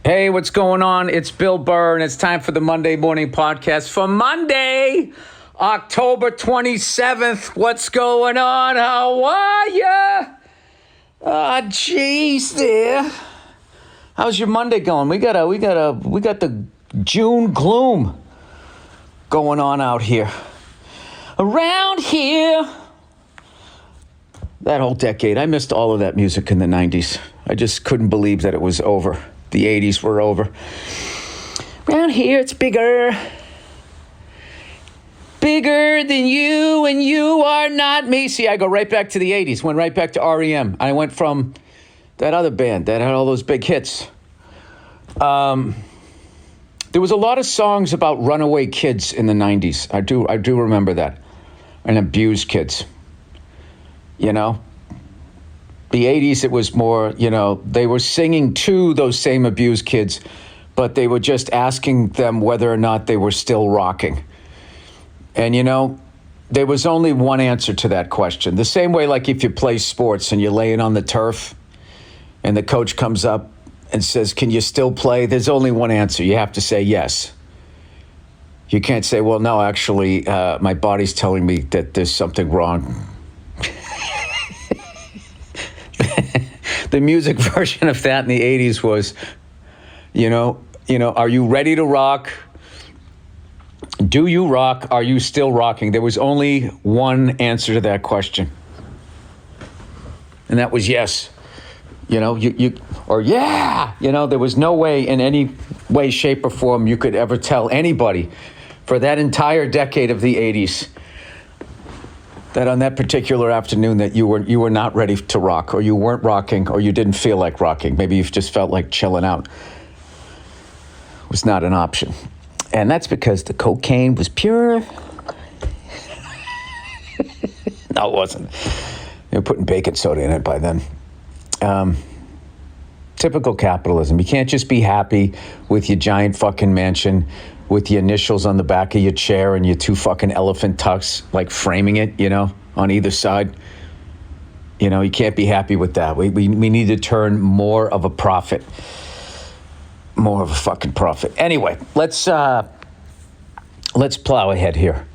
Hey, what's going on? It's Bill Burr, and it's time for the Monday Morning Podcast for Monday, October 27th. What's going on? How are ya? Jeez there. How's your Monday going? We got the June gloom going on out here. Around here. That whole decade. I missed all of that music in the 90s. I just couldn't believe that it was over. The 80s were over. Around here, it's bigger. Bigger than you, and you are not me. See, I go right back to the 80s. Went right back to REM. I went from that other band that had all those big hits. There was a lot of songs about runaway kids in the 90s. I do remember that. And abused kids. You know? The 80s, it was more, they were singing to those same abused kids, but they were just asking them whether or not they were still rocking. And, there was only one answer to that question. The same way, like if you play sports and you're laying on the turf and the coach comes up and says, can you still play? There's only one answer. You have to say yes. You can't say, well, no, actually, my body's telling me that there's something wrong. The music version of that in the 80s was, are you ready to rock? Do you rock? Are you still rocking? There was only one answer to that question. And that was yes. Or yeah. There was no way in any way, shape, or form you could ever tell anybody for that entire decade of the 80s that on that particular afternoon that you were not ready to rock, or you weren't rocking, or you didn't feel like rocking. Maybe you just felt like chilling out. It was not an option. And that's because the cocaine was pure. No, it wasn't. They were putting baking soda in it by then. Typical capitalism. You can't just be happy with your giant fucking mansion with the initials on the back of your chair and your two fucking elephant tucks, like framing it, on either side. You can't be happy with that. We need to turn more of a profit. More of a fucking profit. Anyway, let's plow ahead here.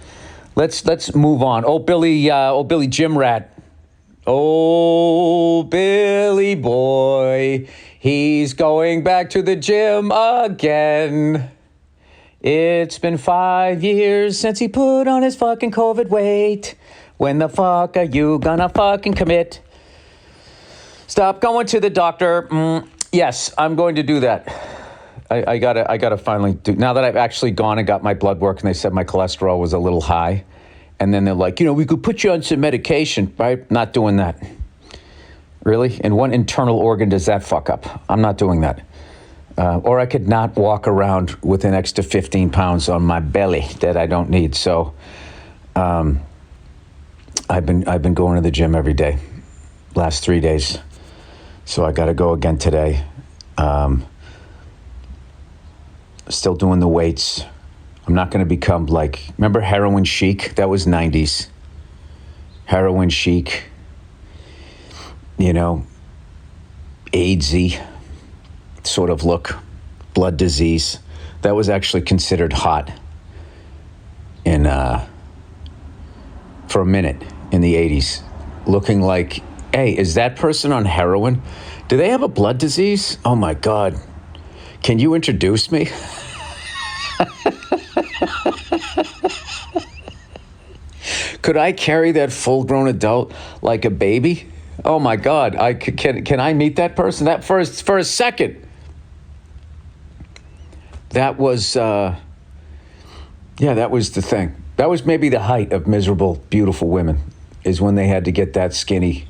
Let's move on. Oh, Billy Gym Rat. Oh, Billy boy. He's going back to the gym again. It's been 5 years since he put on his fucking COVID weight. When the fuck are you gonna fucking commit? Stop going to the doctor. Yes, I'm going to do that. I gotta finally do. Now that I've actually gone and got my blood work, and they said my cholesterol was a little high, and then they're like, we could put you on some medication, right? Not doing that. Really? And what internal organ does that fuck up? I'm not doing that. Or I could not walk around with an extra 15 pounds on my belly that I don't need. So, I've been going to the gym every day, last 3 days. So I got to go again today. Still doing the weights. I'm not going to become remember Heroine Chic? That was 90s. Heroine Chic. AIDSy sort of look, blood disease. That was actually considered hot for a minute in the 80s. Looking like, hey, is that person on heroin? Do they have a blood disease? Oh my God. Can you introduce me? Could I carry that full-grown adult like a baby? Oh my God. Can I meet that person? That for a second. That was, that was the thing. That was maybe the height of miserable, beautiful women, is when they had to get that skinny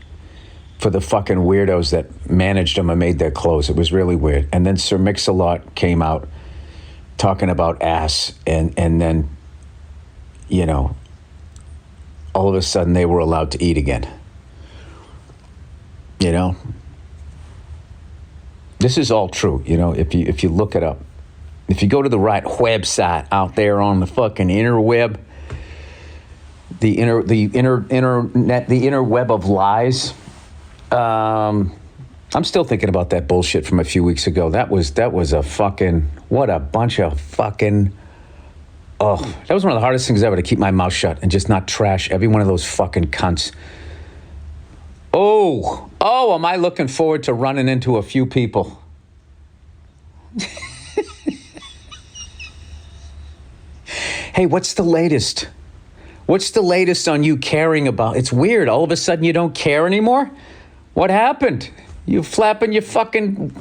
for the fucking weirdos that managed them and made their clothes. It was really weird. And then Sir Mix-a-Lot came out talking about ass, and then, all of a sudden they were allowed to eat again. This is all true, if you look it up. If you go to the right website out there on the fucking interweb, the internet, the inner web of lies, I'm still thinking about that bullshit from a few weeks ago. That was a fucking, what a bunch of fucking, oh, that was one of the hardest things ever, to keep my mouth shut and just not trash every one of those fucking cunts. Oh, am I looking forward to running into a few people. Hey, what's the latest? What's the latest on you caring about? It's weird. All of a sudden you don't care anymore? What happened? You flapping your fucking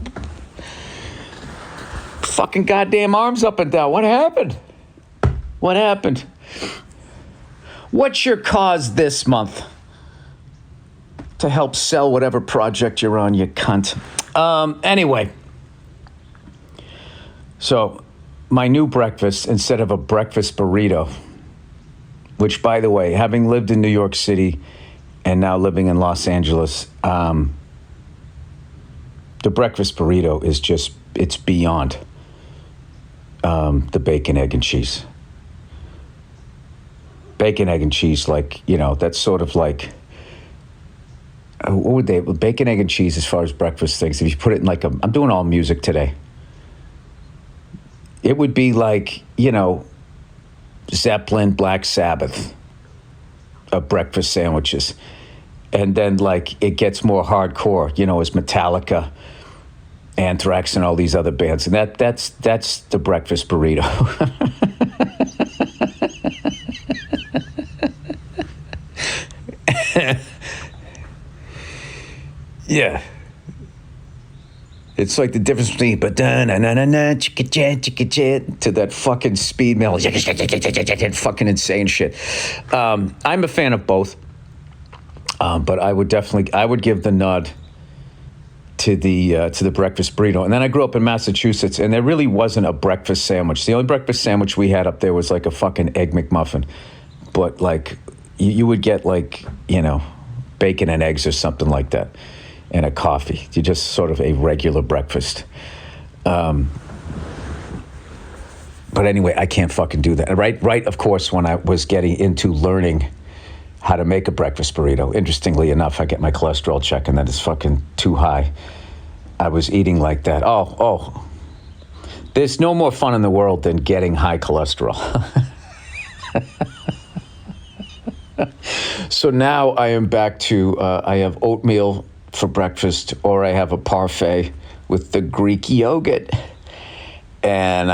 goddamn arms up and down. What happened? What happened? What's your cause this month to help sell whatever project you're on, you cunt? Anyway. So, my new breakfast, instead of a breakfast burrito, which, by the way, having lived in New York City and now living in Los Angeles, the breakfast burrito is just, it's beyond the bacon, egg, and cheese. Bacon, egg, and cheese, like, you know, that's sort of like, what would they, bacon, egg, and cheese as far as breakfast things, if you put it in like I'm doing all music today. It would be like, you know, Zeppelin, Black Sabbath, of breakfast sandwiches. And then, like, it gets more hardcore, you know, as Metallica, Anthrax, and all these other bands. And that's the breakfast burrito. Yeah. It's like the difference between to that fucking speed metal, fucking insane shit. I'm a fan of both, but I would give the nod to the breakfast burrito. And then I grew up in Massachusetts, and there really wasn't a breakfast sandwich. The only breakfast sandwich we had up there was like a fucking Egg McMuffin, but like you would get like, you know, bacon and eggs or something like that. And a coffee. You just sort of a regular breakfast. But anyway, I can't fucking do that. Right, of course, when I was getting into learning how to make a breakfast burrito, interestingly enough, I get my cholesterol check and that is fucking too high. I was eating like that. Oh. There's no more fun in the world than getting high cholesterol. So now I am back to, I have oatmeal for breakfast, or I have a parfait with the Greek yogurt and,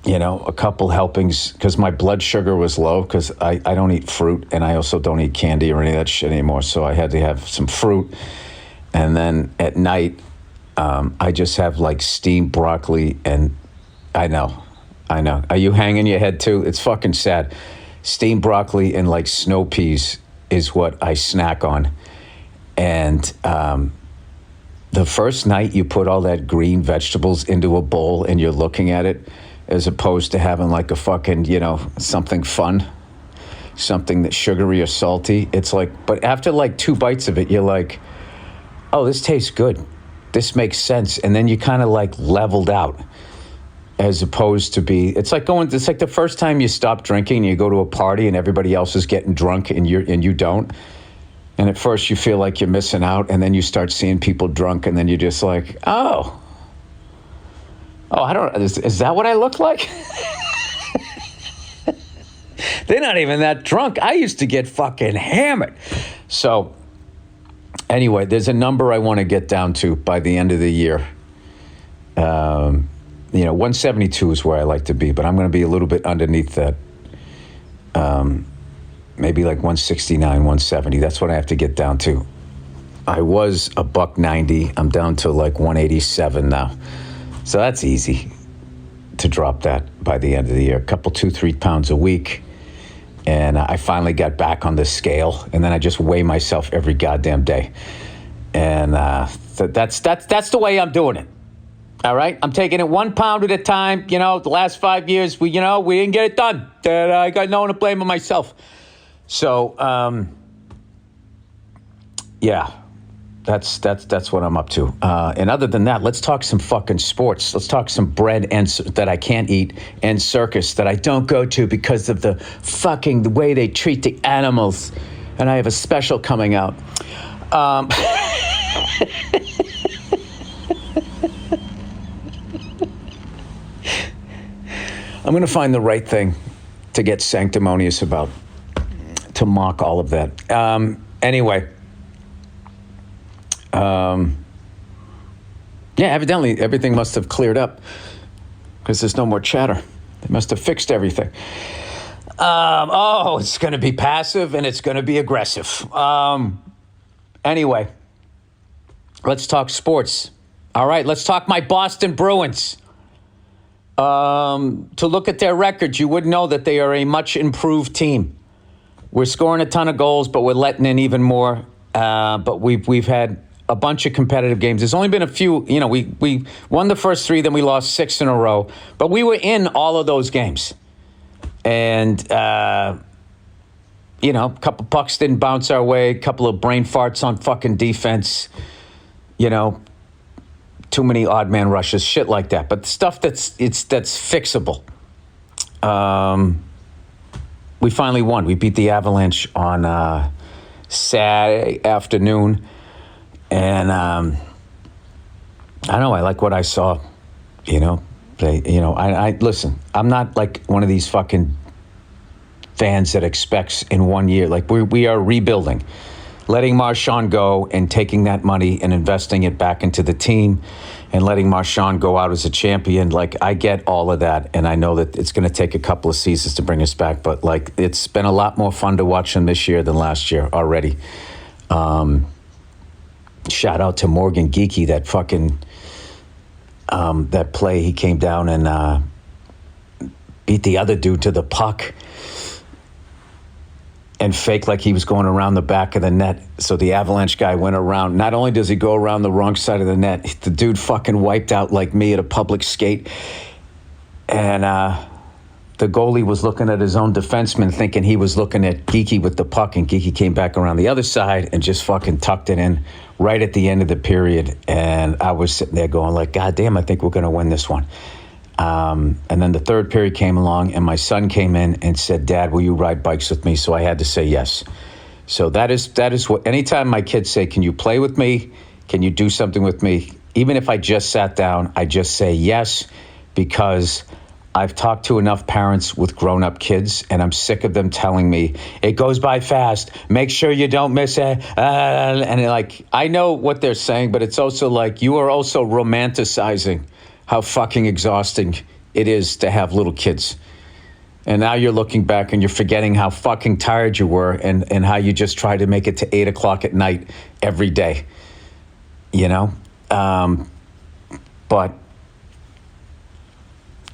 you know, a couple helpings, because my blood sugar was low, because I don't eat fruit, and I also don't eat candy or any of that shit anymore, so I had to have some fruit. And then at night, I just have like steamed broccoli, and I know. Are you hanging your head too? It's fucking sad. Steamed broccoli and like snow peas is what I snack on. And the first night you put all that green vegetables into a bowl and you're looking at it, as opposed to having like a fucking, you know, something fun, something that's sugary or salty, it's like, but after like 2 bites of it, you're like, oh, this tastes good. This makes sense. And then you kind of like leveled out, as opposed to it's like the first time you stop drinking and you go to a party and everybody else is getting drunk and you don't. And at first you feel like you're missing out, and then you start seeing people drunk, and then you're just like, oh, is that what I look like? They're not even that drunk. I used to get fucking hammered. So anyway, there's a number I want to get down to by the end of the year. You know, 172 is where I like to be, but I'm going to be a little bit underneath that. Maybe like 169, 170. That's what I have to get down to. I was a $190. I'm down to like 187 now. So that's easy to drop that by the end of the year. A couple, 2-3 pounds a week. And I finally got back on the scale. And then I just weigh myself every goddamn day. And that's the way I'm doing it. All right, I'm taking it 1 pound at a time. You know, the last 5 years, we didn't get it done. I got no one to blame but myself. So, yeah, that's what I'm up to. And other than that, let's talk some fucking sports. Let's talk some bread that I can't eat, and circus that I don't go to because of the way they treat the animals. And I have a special coming out. I'm going to find the right thing to get sanctimonious about, to mock all of that. Anyway. Yeah, evidently everything must have cleared up because there's no more chatter. They must have fixed everything. It's going to be passive and it's going to be aggressive. Anyway, let's talk sports. All right, let's talk my Boston Bruins. To look at their records, you would know that they are a much improved team. We're scoring a ton of goals, but we're letting in even more. But we've had a bunch of competitive games. There's only been a few, we won the first 3, then we lost 6 in a row. But we were in all of those games. And, a couple pucks didn't bounce our way, a couple of brain farts on fucking defense, too many odd man rushes, shit like that. But stuff that's fixable. We finally won. We beat the Avalanche on Saturday afternoon. And I don't know, I like what I saw. I listen, I'm not like one of these fucking fans that expects in 1 year. Like we are rebuilding. Letting Marchand go and taking that money and investing it back into the team and letting Marchand go out as a champion. Like, I get all of that, and I know that it's going to take a couple of seasons to bring us back, but, like, it's been a lot more fun to watch him this year than last year already. Shout out to Morgan Geeky, that fucking, that play. He came down and beat the other dude to the puck and faked like he was going around the back of the net. So the Avalanche guy went around. Not only does he go around the wrong side of the net, the dude fucking wiped out like me at a public skate. And the goalie was looking at his own defenseman thinking he was looking at Geeky with the puck, and Geeky came back around the other side and just fucking tucked it in right at the end of the period. And I was sitting there going like, God damn, I think we're going to win this one. And then the third period came along, and my son came in and said, Dad, will you ride bikes with me? So I had to say yes. So that is what, anytime my kids say, can you play with me? Can you do something with me? Even if I just sat down, I just say yes, because I've talked to enough parents with grown-up kids, and I'm sick of them telling me, it goes by fast, make sure you don't miss it. And like, I know what they're saying, but it's also like, you are also romanticizing how fucking exhausting it is to have little kids. And now you're looking back and you're forgetting how fucking tired you were and how you just tried to make it to 8 o'clock at night every day, you know? But,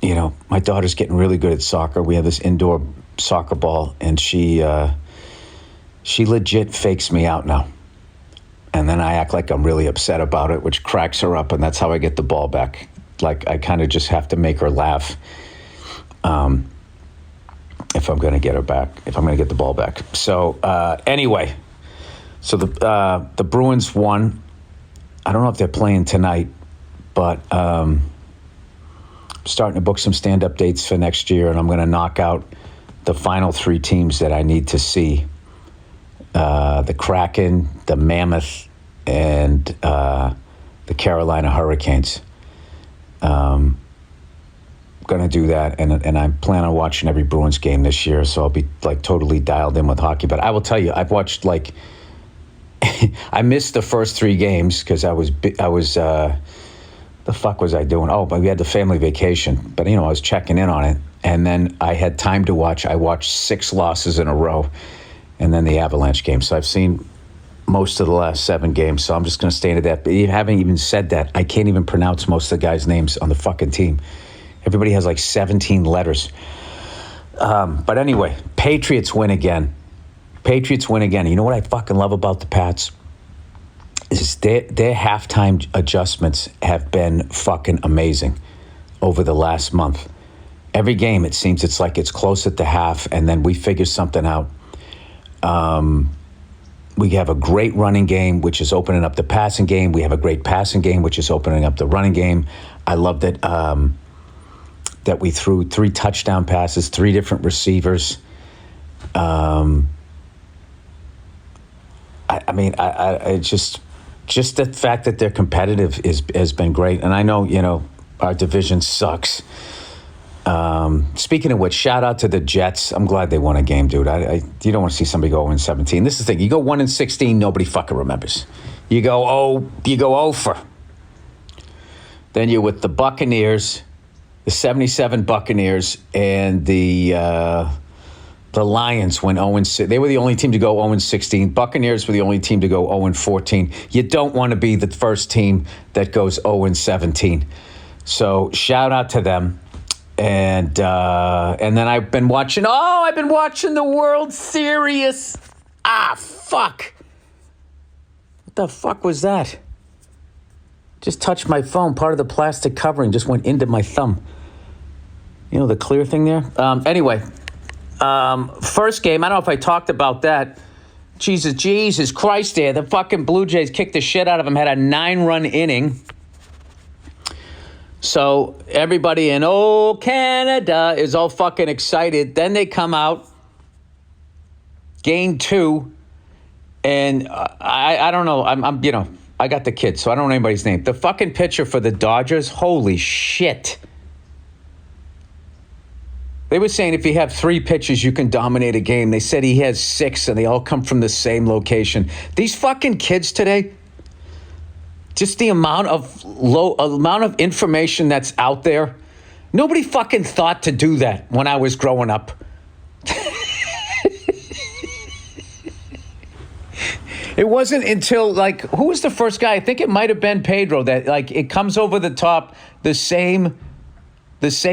you know, my daughter's getting really good at soccer. We have this indoor soccer ball, and she legit fakes me out now. And then I act like I'm really upset about it, which cracks her up, and that's how I get the ball back. Like, I kind of just have to make her laugh if I'm going to get her back, if I'm going to get the ball back. So anyway, so the Bruins won. I don't know if they're playing tonight, but I'm starting to book some stand-up dates for next year, and I'm going to knock out the final 3 teams that I need to see. The Kraken, the Mammoth, and the Carolina Hurricanes. Going to do that, and I plan on watching every Bruins game this year, so I'll be like totally dialed in with hockey. But I will tell you, I've watched like I missed the first 3 games because I was the fuck was I doing? Oh, but we had the family vacation, but you know, I was checking in on it, and then I had time to watch. I watched 6 losses in a row, and then the Avalanche game. So I've seen most of the last 7 games, so I'm just going to stay into that. But having even said that, I can't even pronounce most of the guys' names on the fucking team. Everybody has like 17 letters. But anyway, Patriots win again. Patriots win again. You know what I fucking love about the Pats? Is their halftime adjustments have been fucking amazing over the last month. Every game, it seems it's like it's close at the half, and then we figure something out. We have a great running game, which is opening up the passing game. We have a great passing game, which is opening up the running game. I love that that we threw 3 touchdown passes, 3 different receivers. I mean, I just, just the fact that they're competitive has been great. And I know, our division sucks. Speaking of which, shout out to the Jets. I'm glad they won a game, dude. You don't want to see somebody go 0-17. This is the thing. You go 1-16, nobody fucking remembers. You go 0 for. Then you're with the Buccaneers, the 77 Buccaneers, and the Lions went 0-6. They were the only team to go 0-16. Buccaneers were the only team to go 0-14. You don't want to be the first team that goes 0-17. So shout out to them. And then I've been watching the World Series. Fuck. What the fuck was that? Just touched my phone. Part of the plastic covering just went into my thumb. You know, the clear thing there? Anyway, first game, I don't know if I talked about that. Jesus Christ there. The fucking Blue Jays kicked the shit out of them, had a 9-run inning. So everybody in Canada is all fucking excited. Then they come out, game 2, and I don't know. I got the kids, so I don't know anybody's name. The fucking pitcher for the Dodgers, holy shit. They were saying if you have 3 pitches, you can dominate a game. They said he has 6, and they all come from the same location. These fucking kids today, just the amount of information that's out there. Nobody fucking thought to do that when I was growing up. It wasn't until, who was the first guy? I think it might have been Pedro that, it comes over the top, the same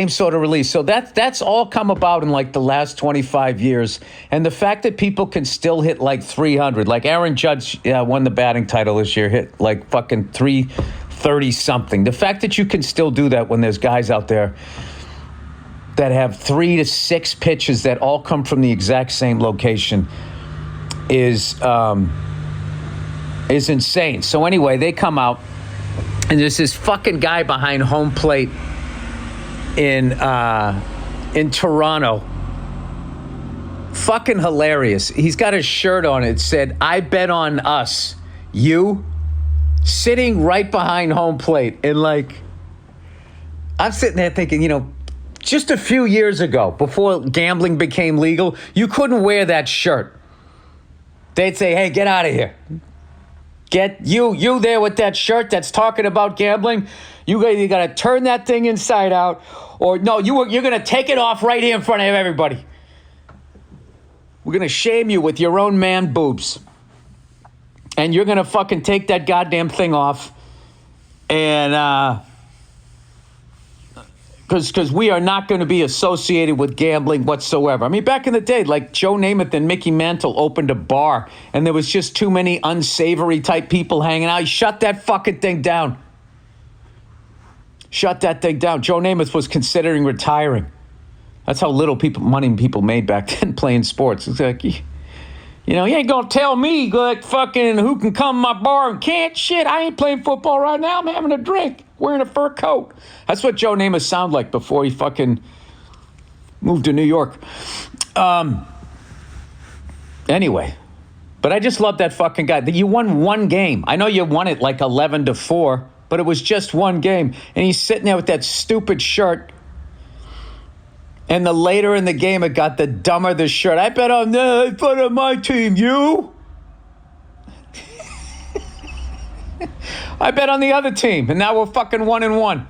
sort of release. So that's all come about in, the last 25 years. And the fact that people can still hit, 300. Aaron Judge won the batting title this year, hit, fucking 330-something. The fact that you can still do that when there's guys out there that have 3 to 6 pitches that all come from the exact same location is insane. So anyway, they come out, and there's this fucking guy behind home plate in Toronto. Fucking hilarious. He's got his shirt on. It said, "I bet on us." You sitting right behind home plate. And I'm sitting there thinking, just a few years ago, before gambling became legal, you couldn't wear that shirt. They'd say, "Hey, get out of here. Get you there with that shirt that's talking about gambling. You got to turn that thing inside out, or no, you're going to take it off right here in front of everybody. We're going to shame you with your own man boobs, and you're going to fucking take that goddamn thing off, and because we are not going to be associated with gambling whatsoever." I mean, back in the day, Joe Namath and Mickey Mantle opened a bar, and there was just too many unsavory type people hanging out. He shut that fucking thing down. Shut that thing down. Joe Namath was considering retiring. That's how little money people made back then playing sports. It's you ain't going to tell me fucking who can come to my bar and can't. Shit, I ain't playing football right now. I'm having a drink, wearing a fur coat. That's what Joe Namath sounded like before he fucking moved to New York. Anyway, but I just love that fucking guy. You won one game. I know you won it 11-4, but it was just one game. And he's sitting there with that stupid shirt. And the later in the game, it got the dumber the shirt. I bet on my team. You? I bet on the other team, and now we're fucking 1-1.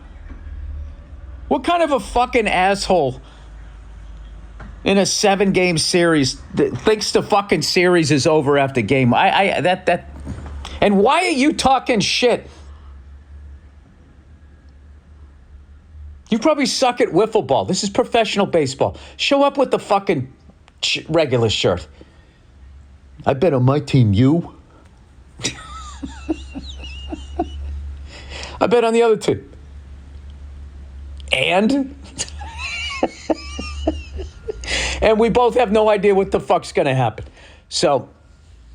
What kind of a fucking asshole in a 7-game series that thinks the fucking series is over after game? And why are you talking shit? You probably suck at wiffle ball. This is professional baseball. Show up with the fucking regular shirt. I bet on my team, you. I bet on the other team. And? And we both have no idea what the fuck's going to happen. So,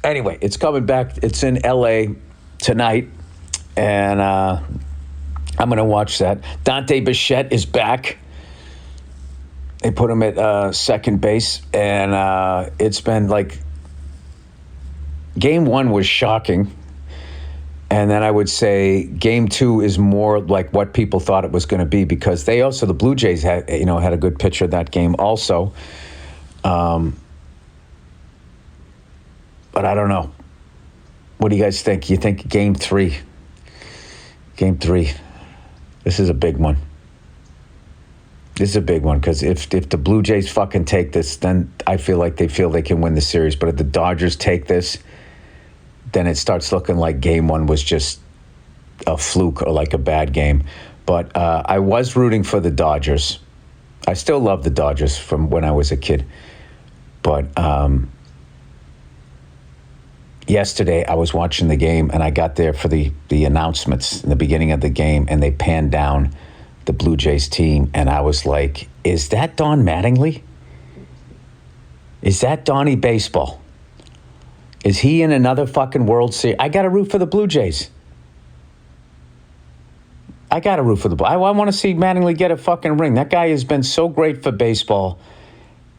anyway, it's coming back. It's in L.A. tonight. And I'm going to watch that. Dante Bichette is back. They put him at second base. And it's been game 1 was shocking. And then I would say game 2 is more like what people thought it was going to be, because the Blue Jays had a good pitcher that game also. But I don't know. What do you guys think? You think game 3? Game 3. This is a big one. This is a big one, because if the Blue Jays fucking take this, then I feel like they can win the series. But if the Dodgers take this, then it starts looking like game 1 was just a fluke or like a bad game. But I was rooting for the Dodgers. I still love the Dodgers from when I was a kid. But yesterday I was watching the game, and I got there for the announcements in the beginning of the game, and they panned down the Blue Jays team, and I was like, is that Don Mattingly? Is that Donnie Baseball? Is he in another fucking World Series? I got to root for the Blue Jays. I want to see Mattingly get a fucking ring. That guy has been so great for baseball.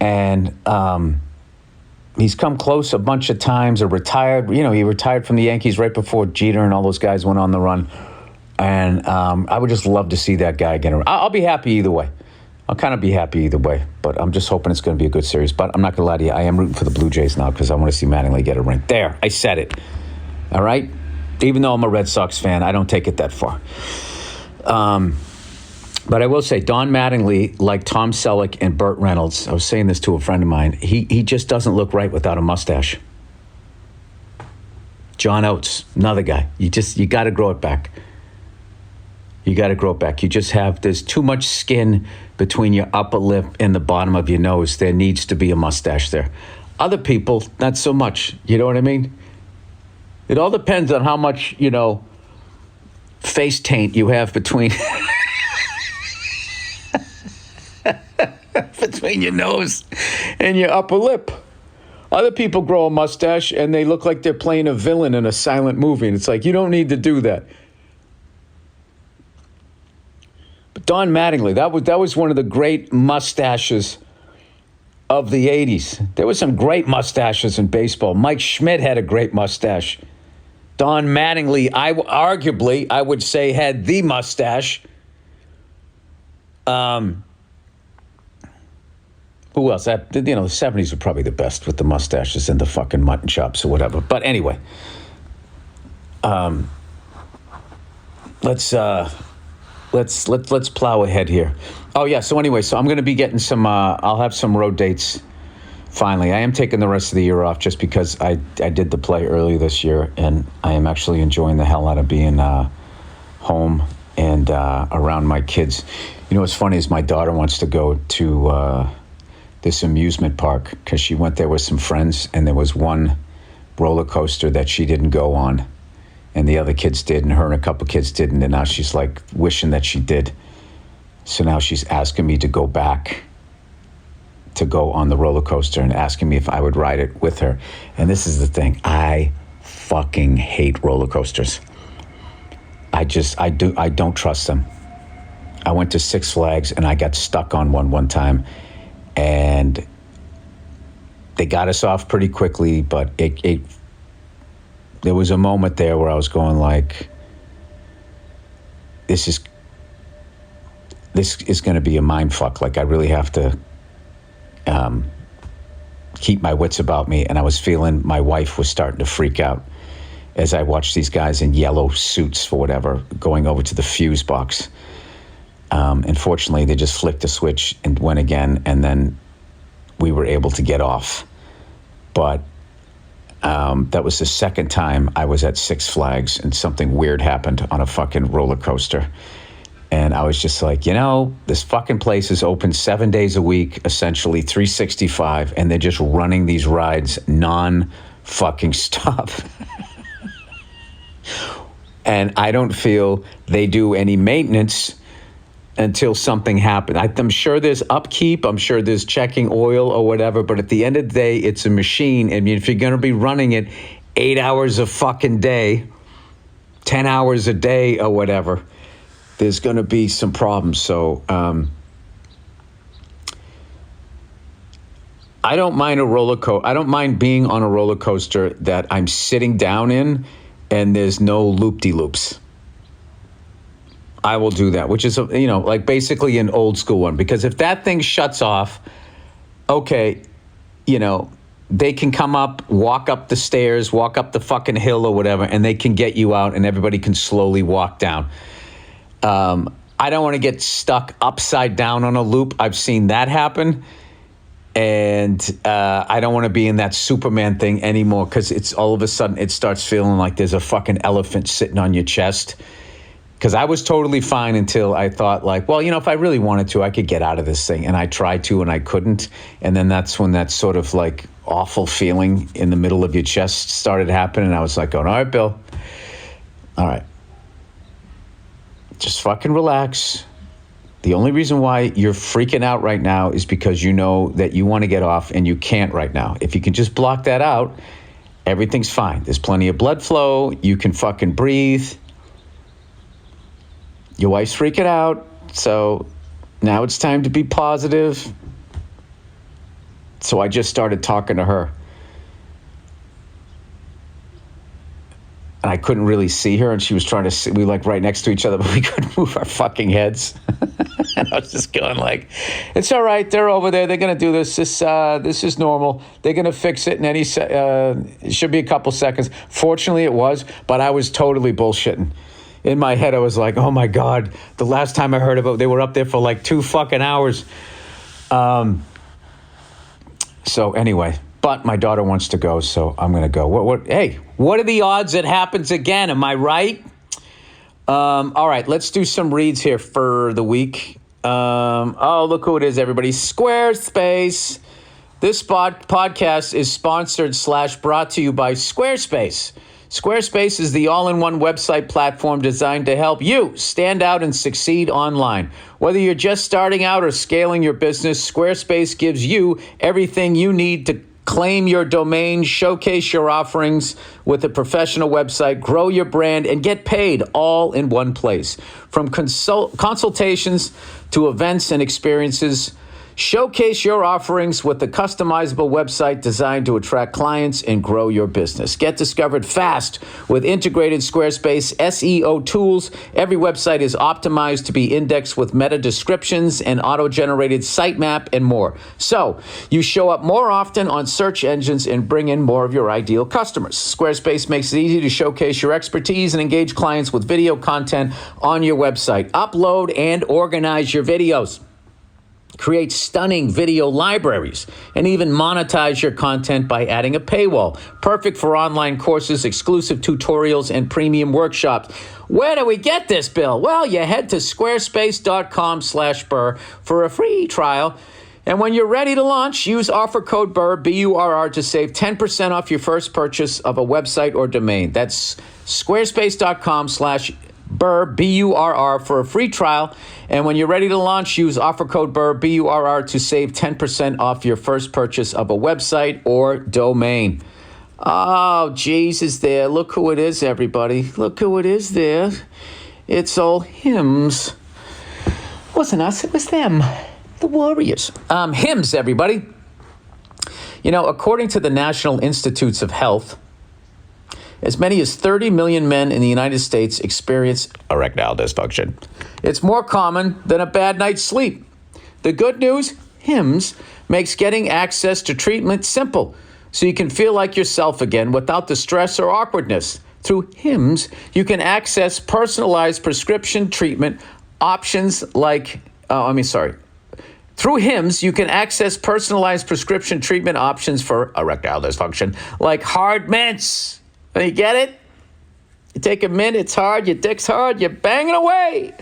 And he's come close a bunch of times, or retired. He retired from the Yankees right before Jeter and all those guys went on the run. And I would just love to see that guy get a ring. I'll be happy either way. I'll kind of be happy either way, but I'm just hoping it's going to be a good series. But I'm not going to lie to you. I am rooting for the Blue Jays now, because I want to see Mattingly get a ring. There, I said it. All right? Even though I'm a Red Sox fan, I don't take it that far. But I will say, Don Mattingly, like Tom Selleck and Burt Reynolds, I was saying this to a friend of mine, he just doesn't look right without a mustache. John Oates, another guy. You got to grow it back. You got to grow it back. There's too much skin between your upper lip and the bottom of your nose. There needs to be a mustache there. Other people, not so much. You know what I mean? It all depends on how much, face taint you have between between your nose and your upper lip. Other people grow a mustache and they look like they're playing a villain in a silent movie. And it's like, you don't need to do that. But Don Mattingly, that was one of the great mustaches of the 80s. There were some great mustaches in baseball. Mike Schmidt had a great mustache. Don Mattingly, arguably, I would say, had the mustache. Who else? The 70s were probably the best with the mustaches and the fucking mutton chops or whatever. But anyway, let's plow ahead here. Oh yeah. So anyway, I'm going to be getting some. I'll have some road dates. Finally, I am taking the rest of the year off just because I did the play early this year, and I am actually enjoying the hell out of being home and around my kids. What's funny is my daughter wants to go to this amusement park because she went there with some friends, and there was one roller coaster that she didn't go on, and the other kids did, and her and a couple kids didn't, and now she's like wishing that she did. So now she's asking me to go back to go on the roller coaster and asking me if I would ride it with her. And this is the thing. I fucking hate roller coasters. I don't trust them. I went to Six Flags and I got stuck on one time, and they got us off pretty quickly, but there was a moment there where I was going like, this is going to be a mind fuck. Like, I really have to keep my wits about me. And I was feeling my wife was starting to freak out as I watched these guys in yellow suits for whatever going over to the fuse box. Unfortunately, they just flicked the switch and went again, and then we were able to get off. But that was the second time I was at Six Flags and something weird happened on a fucking roller coaster. And I was just like, this fucking place is open 7 days a week, essentially 365, and they're just running these rides non-fucking stop. And I don't feel they do any maintenance until something happens. I'm sure there's upkeep. I'm sure there's checking oil or whatever. But at the end of the day, it's a machine. I mean, if you're going to be running it 8 hours a fucking day, 10 hours a day or whatever, there's going to be some problems. So I don't mind a roller coaster. I don't mind being on a roller coaster that I'm sitting down in and there's no loop-de-loops. I will do that, which is, like basically an old school one. Because if that thing shuts off, okay, they can come up, walk up the stairs, walk up the fucking hill or whatever, and they can get you out and everybody can slowly walk down. I don't want to get stuck upside down on a loop. I've seen that happen. And I don't want to be in that Superman thing anymore because it's all of a sudden it starts feeling like there's a fucking elephant sitting on your chest. Because I was totally fine until I thought like, well, if I really wanted to, I could get out of this thing. And I tried to and I couldn't. And then that's when that sort of like awful feeling in the middle of your chest started happening. And I was like, all right, Bill. All right. Just fucking relax. The only reason why you're freaking out right now is because you know that you want to get off and you can't right now. If you can just block that out, everything's fine. There's plenty of blood flow. You can fucking breathe. Your wife's freaking out. So now it's time to be positive. So I just started talking to her. And I couldn't really see her, and she was trying to see, we were like right next to each other, but we couldn't move our fucking heads. And I was just going like, it's all right, they're over there, they're going to do this. This is normal. They're going to fix it in it should be a couple seconds. Fortunately, it was, but I was totally bullshitting. In my head, I was like, oh my God, the last time I heard about it, they were up there for like 2 fucking hours. So anyway, but my daughter wants to go, so I'm going to go. Hey, what are the odds it happens again? Am I right? All right, let's do some reads here for the week. Look who it is, everybody. Squarespace. This podcast is sponsored / brought to you by Squarespace. Squarespace is the all-in-one website platform designed to help you stand out and succeed online. Whether you're just starting out or scaling your business, Squarespace gives you everything you need to claim your domain, showcase your offerings with a professional website, grow your brand, and get paid all in one place. From consultations to events and experiences, showcase your offerings with a customizable website designed to attract clients and grow your business. Get discovered fast with integrated Squarespace SEO tools. Every website is optimized to be indexed with meta descriptions and auto-generated sitemap and more. So you show up more often on search engines and bring in more of your ideal customers. Squarespace makes it easy to showcase your expertise and engage clients with video content on your website. Upload and organize your videos. Create stunning video libraries and even monetize your content by adding a paywall. Perfect for online courses, exclusive tutorials, and premium workshops. Where do we get this, Bill? Well, you head to squarespace.com/Burr for a free trial. And when you're ready to launch, use offer code Burr, B-U-R-R, to save 10% off your first purchase of a website or domain. That's squarespace.com/Burr, B-U-R-R, for a free trial. And when you're ready to launch, use offer code Burr, B-U-R-R, to save 10% off your first purchase of a website or domain. Oh, Jesus there. Look who it is, everybody. Look who it is there. It's all hymns. It wasn't us, it was them. The Warriors. Hymns, everybody. According to the National Institutes of Health, as many as 30 million men in the United States experience erectile dysfunction. It's more common than a bad night's sleep. The good news, Hims makes getting access to treatment simple, so you can feel like yourself again without the stress or awkwardness. Through Hims, you can access personalized prescription treatment options Through Hims, you can access personalized prescription treatment options for erectile dysfunction, like hard mints. You get it? You take a mint, it's hard, your dick's hard, you're banging away.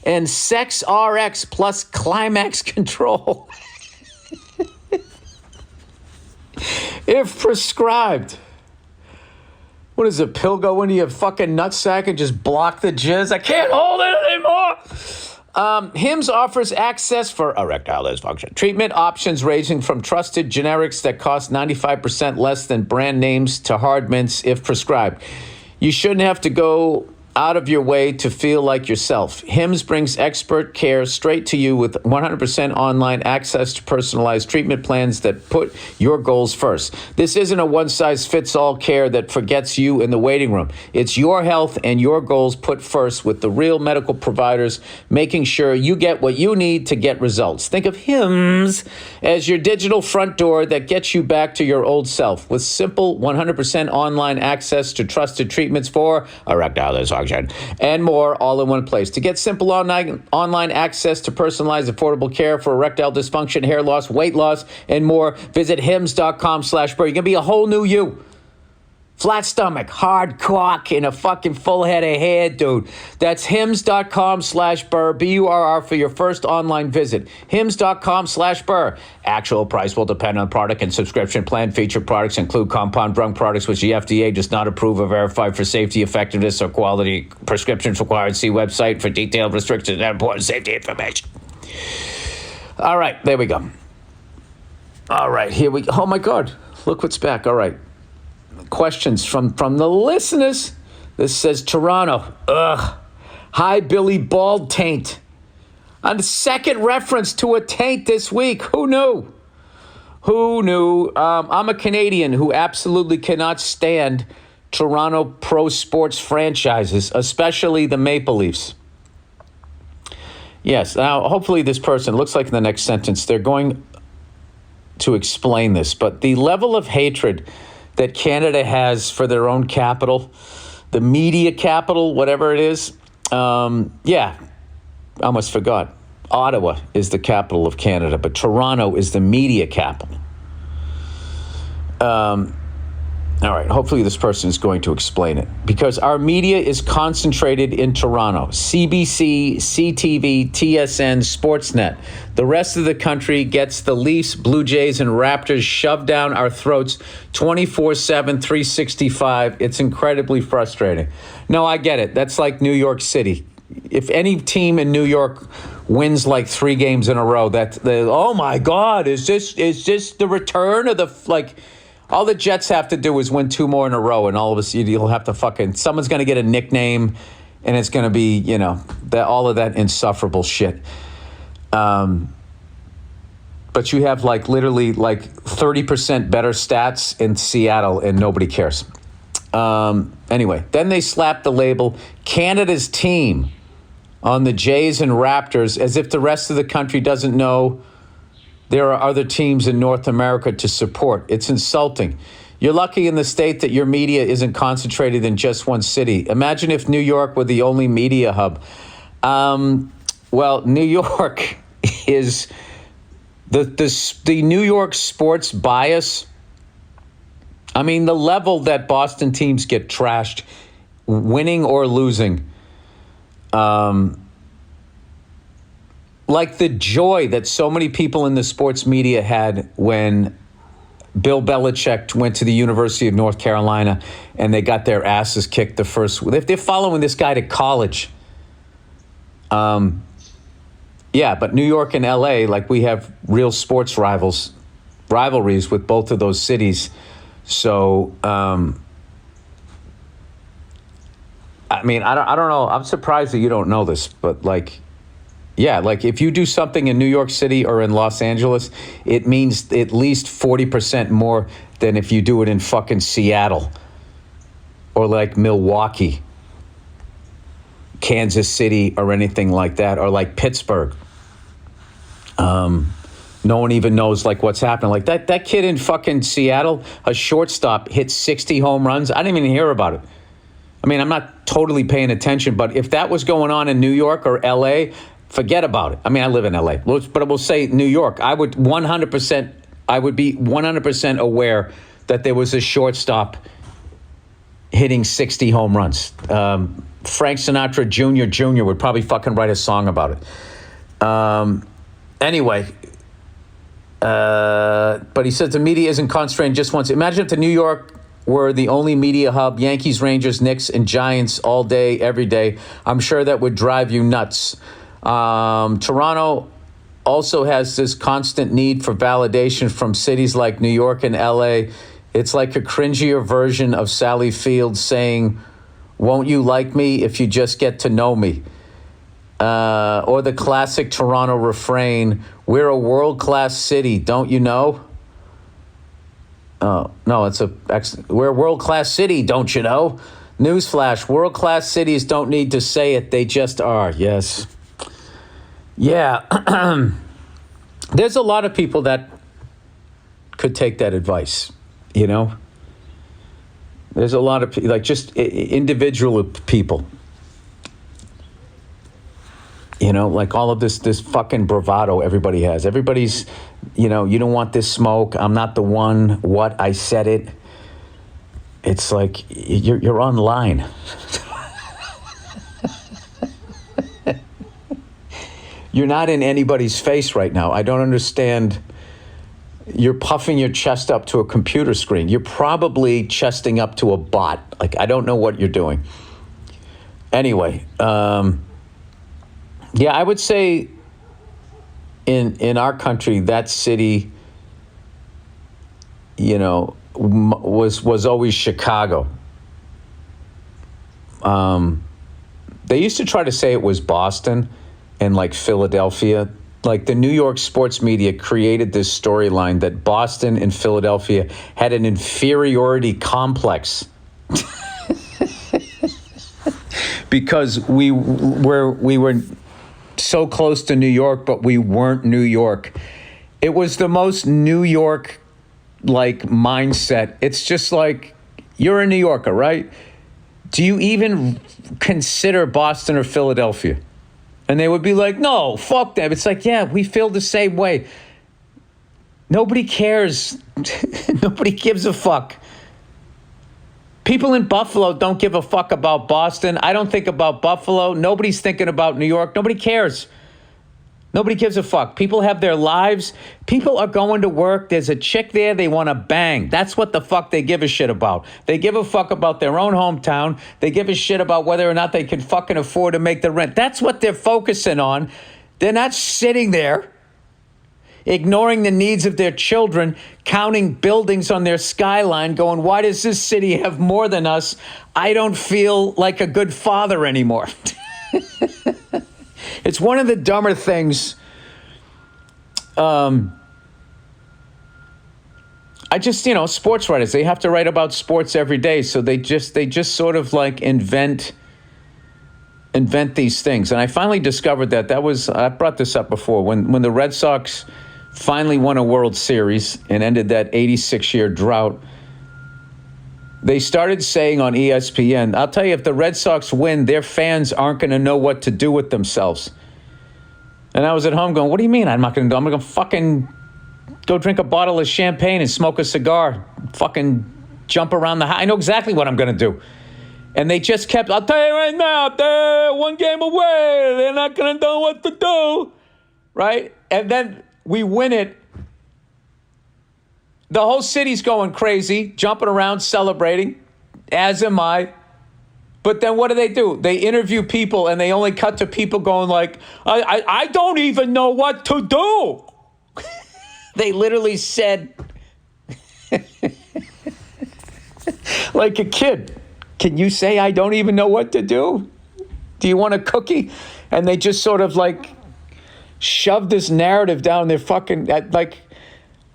And Sex RX plus Climax Control. If prescribed. What does a pill go into your fucking nutsack and just block the jizz? I can't hold it anymore. Hims offers access for erectile dysfunction treatment options ranging from trusted generics that cost 95% less than brand names to hard mints if prescribed. You shouldn't have to go out of your way to feel like yourself. Hims brings expert care straight to you with 100% online access to personalized treatment plans that put your goals first. This isn't a one-size-fits-all care that forgets you in the waiting room. It's your health and your goals put first with the real medical providers, making sure you get what you need to get results. Think of Hims as your digital front door that gets you back to your old self with simple 100% online access to trusted treatments for erectile dysfunction and more, all in one place. To get simple online access to personalized, affordable care for erectile dysfunction, hair loss, weight loss, and more, visit hims.com/Burr. You're going to be a whole new you. Flat stomach, hard cock, and a fucking full head of hair, dude. That's hims.com/Burr, B-U-R-R, for your first online visit. Hims.com/Burr. Actual price will depend on product and subscription plan. Featured products include compound drug products, which the FDA does not approve or verify for safety, effectiveness, or quality. Prescriptions required. See website for detailed restrictions and important safety information. All right, there we go. All right, here we go. Oh, my God. Look what's back. All right. Questions from the listeners. This says Toronto. Ugh. Hi, Billy Bald Taint. On the second reference to a taint this week. Who knew? Who knew? I'm a Canadian who absolutely cannot stand Toronto pro sports franchises, especially the Maple Leafs. Yes. Now, hopefully this person, looks like in the next sentence, they're going to explain this, but the level of hatred that Canada has for their own capital, the media capital, whatever it is. I almost forgot. Ottawa is the capital of Canada, but Toronto is the media capital. All right, hopefully this person is going to explain it. Because our media is concentrated in Toronto. CBC, CTV, TSN, Sportsnet. The rest of the country gets the Leafs, Blue Jays, and Raptors shoved down our throats 24/7, 365. It's incredibly frustrating. No, I get it. That's like New York City. If any team in New York wins like 3 games in a row, oh my God, is this the return of the, like... All the Jets have to do is win 2 more in a row, and all of a sudden you'll have to someone's going to get a nickname, and it's going to be, all of that insufferable shit. But you have literally 30% better stats in Seattle, and nobody cares. Anyway, then they slapped the label Canada's team on the Jays and Raptors as if the rest of the country doesn't know there are other teams in North America to support. It's insulting. You're lucky in the state that your media isn't concentrated in just one city. Imagine if New York were the only media hub. Well, New York is the New York sports bias. I mean, the level that Boston teams get trashed, winning or losing. Like the joy that so many people in the sports media had when Bill Belichick went to the University of North Carolina and they got their asses kicked the first. If they're following this guy to college. But New York and LA, we have real sports rivalries with both of those cities. So, I mean, I don't know. I'm surprised that you don't know this, but if you do something in New York City or in Los Angeles, it means at least 40% more than if you do it in fucking Seattle or Milwaukee, Kansas City, or anything like that, or Pittsburgh. No one even knows what's happening. That kid in fucking Seattle, a shortstop, hit 60 home runs. I didn't even hear about it. I mean, I'm not totally paying attention, but if that was going on in New York or LA, forget about it. I mean, I live in LA, but I will say New York. I would be 100% aware that there was a shortstop hitting 60 home runs. Frank Sinatra Jr. would probably fucking write a song about it. Anyway, but he says the media isn't concentrated just once. Imagine if the New York were the only media hub, Yankees, Rangers, Knicks, and Giants all day, every day. I'm sure that would drive you nuts. Toronto also has this constant need for validation from cities like New York and LA. It's like a cringier version of Sally Field saying, Won't you like me if you just get to know me? Or the classic Toronto refrain, we're a world-class city, don't you know? Oh, no, we're a world-class city, don't you know? Newsflash, world-class cities don't need to say it, they just are, yes. Yeah, there's a lot of people that could take that advice, you know? There's a lot of, like, just individual people. You know, like all of this fucking bravado everybody has. Everybody's, you know, you don't want this smoke. I'm not the one. What? I said it. It's like you're online. You're not in anybody's face right now. I don't understand. You're puffing your chest up to a computer screen. You're probably chesting up to a bot. Like, I don't know what you're doing. Anyway, yeah, I would say in our country, that city, you know, was always Chicago. They used to try to say it was Boston and like Philadelphia. Like the New York sports media created this storyline that Boston and Philadelphia had an inferiority complex. Because we were so close to New York, but we weren't New York. It was the most New York like mindset. It's just like, you're a New Yorker, right? Do you even consider Boston or Philadelphia? And they would be like, no, fuck them. It's like, yeah, we feel the same way. Nobody cares. Nobody gives a fuck. People in Buffalo don't give a fuck about Boston. I don't think about Buffalo. Nobody's thinking about New York. Nobody cares. Nobody gives a fuck. People have their lives. People are going to work. There's a chick there they want to bang. That's what the fuck they give a shit about. They give a fuck about their own hometown. They give a shit about whether or not they can fucking afford to make the rent. That's what they're focusing on. They're not sitting there ignoring the needs of their children, counting buildings on their skyline, going, why does this city have more than us? I don't feel like a good father anymore. It's one of the dumber things. I just, you know, sports writers, they have to write about sports every day. So they just sort of like invent these things. And I finally discovered that I brought this up before, when the Red Sox finally won a World Series and ended that 86-year drought, they started saying on ESPN, I'll tell you, if the Red Sox win, their fans aren't going to know what to do with themselves. And I was at home going, what do you mean I'm not going to do? I'm going to fucking go drink a bottle of champagne and smoke a cigar, fucking jump around the house. I know exactly what I'm going to do. And they just kept, I'll tell you right now, they're one game away. They're not going to know what to do. Right? And then we win it. The whole city's going crazy, jumping around, celebrating, as am I. But then what do? They interview people, and they only cut to people going like, I don't even know what to do. They literally said, like a kid, can you say I don't even know what to do? Do you want a cookie? And they just sort of like shove this narrative down their fucking, like,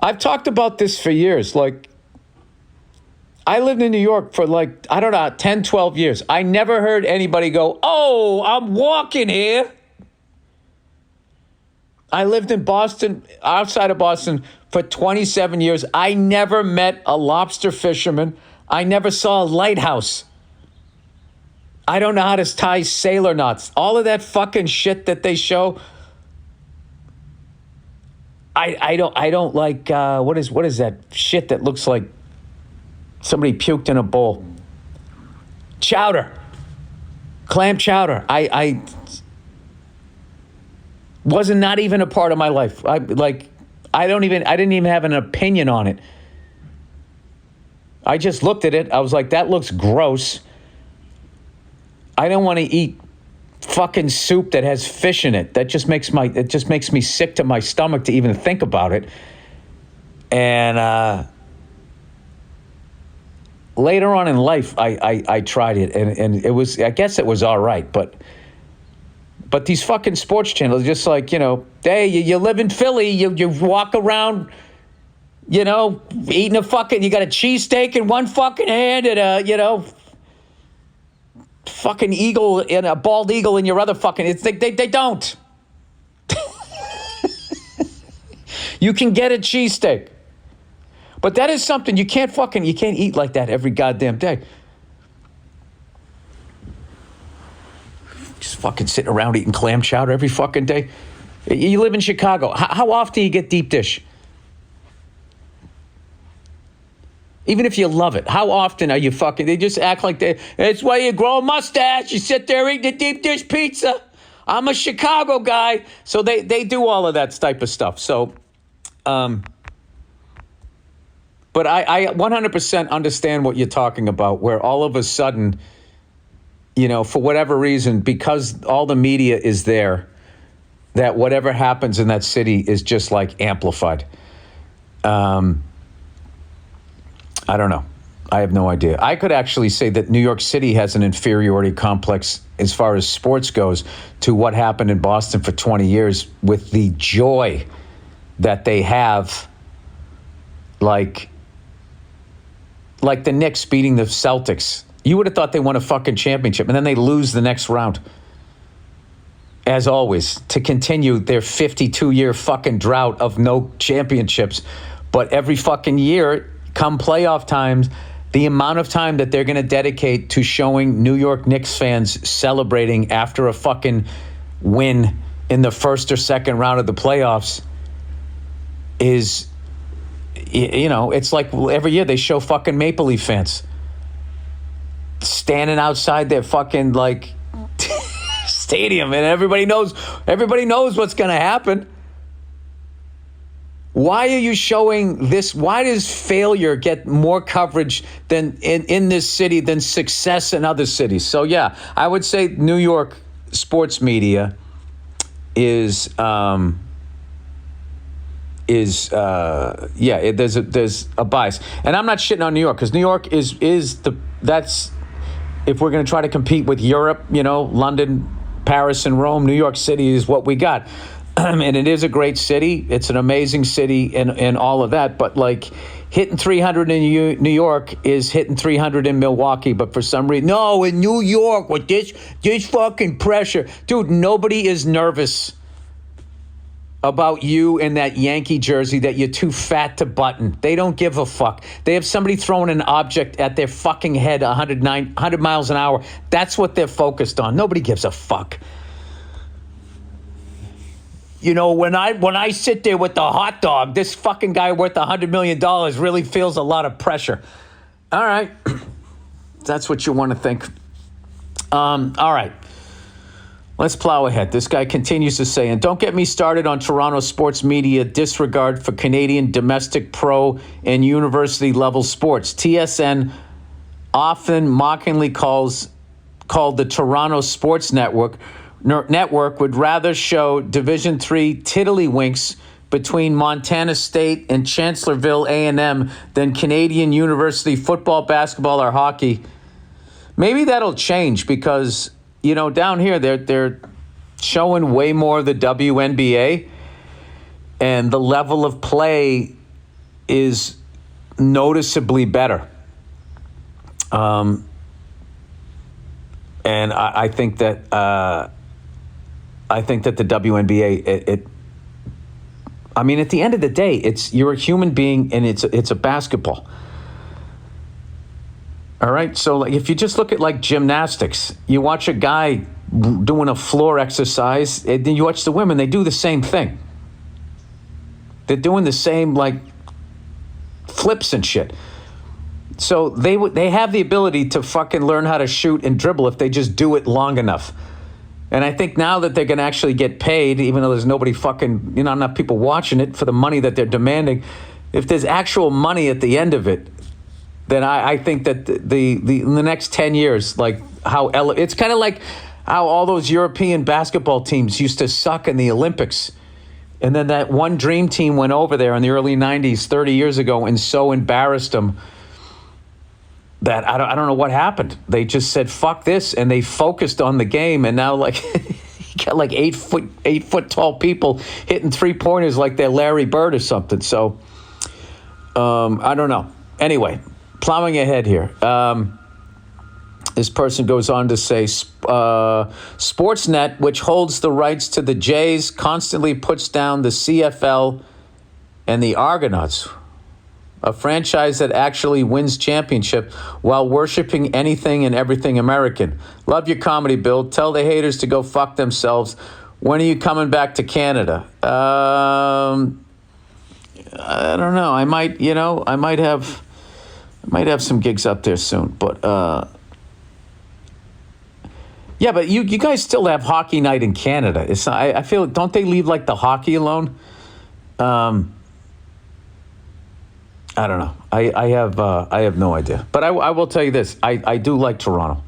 I've talked about this for years. Like, I lived in New York for like, I don't know, 10, 12 years. I never heard anybody go, oh, I'm walking here. I lived in Boston, outside of Boston, for 27 years. I never met a lobster fisherman. I never saw a lighthouse. I don't know how to tie sailor knots. All of that fucking shit that they show. I don't like, what is that shit that looks like somebody puked in a bowl? Chowder. Clam chowder. I wasn't not even a part of my life. I didn't even have an opinion on it. I just looked at it. I was like, that looks gross. I don't want to eat fucking soup that has fish in it. It just makes me sick to my stomach to even think about it. And later on in life, I tried it, and it was, I guess it was all right, but these fucking sports channels, just like, hey, you live in Philly, you walk around, eating you got a cheesesteak in one fucking hand and fucking eagle and a bald eagle in your other fucking, they don't. You can get a cheesesteak. But that is something you can't eat like that every goddamn day. Just fucking sitting around eating clam chowder every fucking day. You live in Chicago. How often do you get deep dish? Even if you love it, how often are you fucking, they just act like it's why you grow a mustache. You sit there eating a deep dish pizza. I'm a Chicago guy. So they do all of that type of stuff. So, but I 100% understand what you're talking about, where all of a sudden, for whatever reason, because all the media is there, that whatever happens in that city is just like amplified. I don't know. I have no idea. I could actually say that New York City has an inferiority complex as far as sports goes to what happened in Boston for 20 years, with the joy that they have, like the Knicks beating the Celtics. You would have thought they won a fucking championship, and then they lose the next round. As always, to continue their 52-year fucking drought of no championships. But every fucking year, come playoff times, the amount of time that they're going to dedicate to showing New York Knicks fans celebrating after a fucking win in the first or second round of the playoffs is, it's like every year they show fucking Maple Leaf fans standing outside their fucking stadium, and everybody knows what's going to happen. Why are you showing this? Why does failure get more coverage than in this city than success in other cities? So yeah, I would say New York sports media there's a bias, and I'm not shitting on New York, because New York that's if we're going to try to compete with Europe, London, Paris, and Rome, New York City is what we got. And it is a great city. It's an amazing city and all of that. But hitting 300 in New York is hitting 300 in Milwaukee. But for some reason, no, in New York with this fucking pressure. Dude, nobody is nervous about you in that Yankee jersey that you're too fat to button. They don't give a fuck. They have somebody throwing an object at their fucking head 100 miles an hour. That's what they're focused on. Nobody gives a fuck. When I sit there with the hot dog, this fucking guy worth $100 million really feels a lot of pressure. All right. That's what you want to think. All right. Let's plow ahead. This guy continues to say, and don't get me started on Toronto sports media disregard for Canadian domestic pro and university level sports. TSN, often mockingly called the Toronto Sports Network, would rather show Division III tiddlywinks between Montana State and Chancellorsville A&M than Canadian university football, basketball, or hockey. Maybe that'll change, because down here they're showing way more of the WNBA, and the level of play is noticeably better. And I think that the WNBA, I mean, at the end of the day, you're a human being, and it's a basketball. All right, so if you just look at gymnastics, you watch a guy doing a floor exercise, and then you watch the women, they do the same thing. They're doing the same flips and shit. So they have the ability to fucking learn how to shoot and dribble if they just do it long enough. And I think now that they're going to actually get paid, even though there's nobody fucking, not people watching it for the money that they're demanding, if there's actual money at the end of it, then I think that in the next 10 years, it's kind of like how all those European basketball teams used to suck in the Olympics. And then that one dream team went over there in the early 90s, 30 years ago, and so embarrassed them that I don't know what happened. They just said fuck this, and they focused on the game. And now like you got like 8 foot tall people hitting 3-pointers like they're Larry Bird or something. So I don't know. Anyway, plowing ahead here. This person goes on to say, Sportsnet, which holds the rights to the Jays, constantly puts down the CFL and the Argonauts, a franchise that actually wins championship while worshiping anything and everything American. Love your comedy, Bill. Tell the haters to go fuck themselves. When are you coming back to Canada? I don't know. I might have some gigs up there soon, but yeah, but you guys still have hockey night in Canada. It's not, I feel, don't they leave like the hockey alone? I don't know. I have no idea. But I will tell you this. I do like Toronto.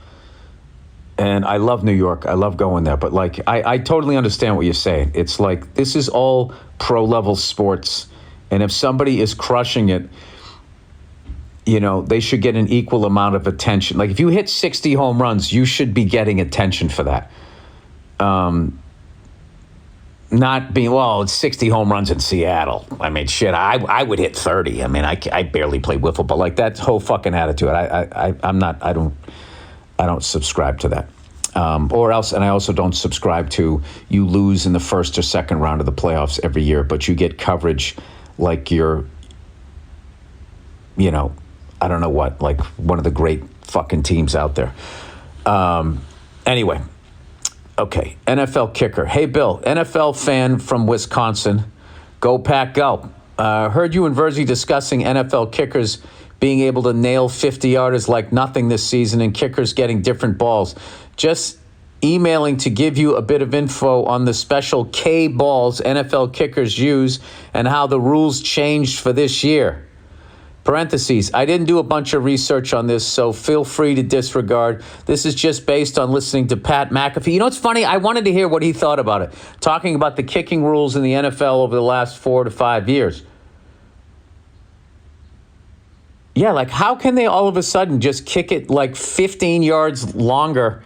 And I love New York. I love going there. But like I totally understand what you're saying. It's like this is all pro level sports. And if somebody is crushing it, they should get an equal amount of attention. Like if you hit 60 home runs, you should be getting attention for that. Not being, well, it's 60 home runs in Seattle. I mean, shit, I would hit 30. I mean, I barely play wiffle, but like that whole fucking attitude, I don't subscribe to that. Or else, and I also don't subscribe to you lose in the first or second round of the playoffs every year, but you get coverage like you're, I don't know what, like one of the great fucking teams out there. Anyway, okay, NFL kicker. Hey, Bill, NFL fan from Wisconsin. Go Pack, go. Heard you and Verzi discussing NFL kickers being able to nail 50-yarders like nothing this season and kickers getting different balls. Just emailing to give you a bit of info on the special K balls NFL kickers use and how the rules changed for this year. Parentheses, I didn't do a bunch of research on this, so feel free to disregard. This is just based on listening to Pat McAfee. You know what's funny? I wanted to hear what he thought about it, talking about the kicking rules in the NFL over the last 4 to 5 years. Yeah, like how can they all of a sudden just kick it like 15 yards longer,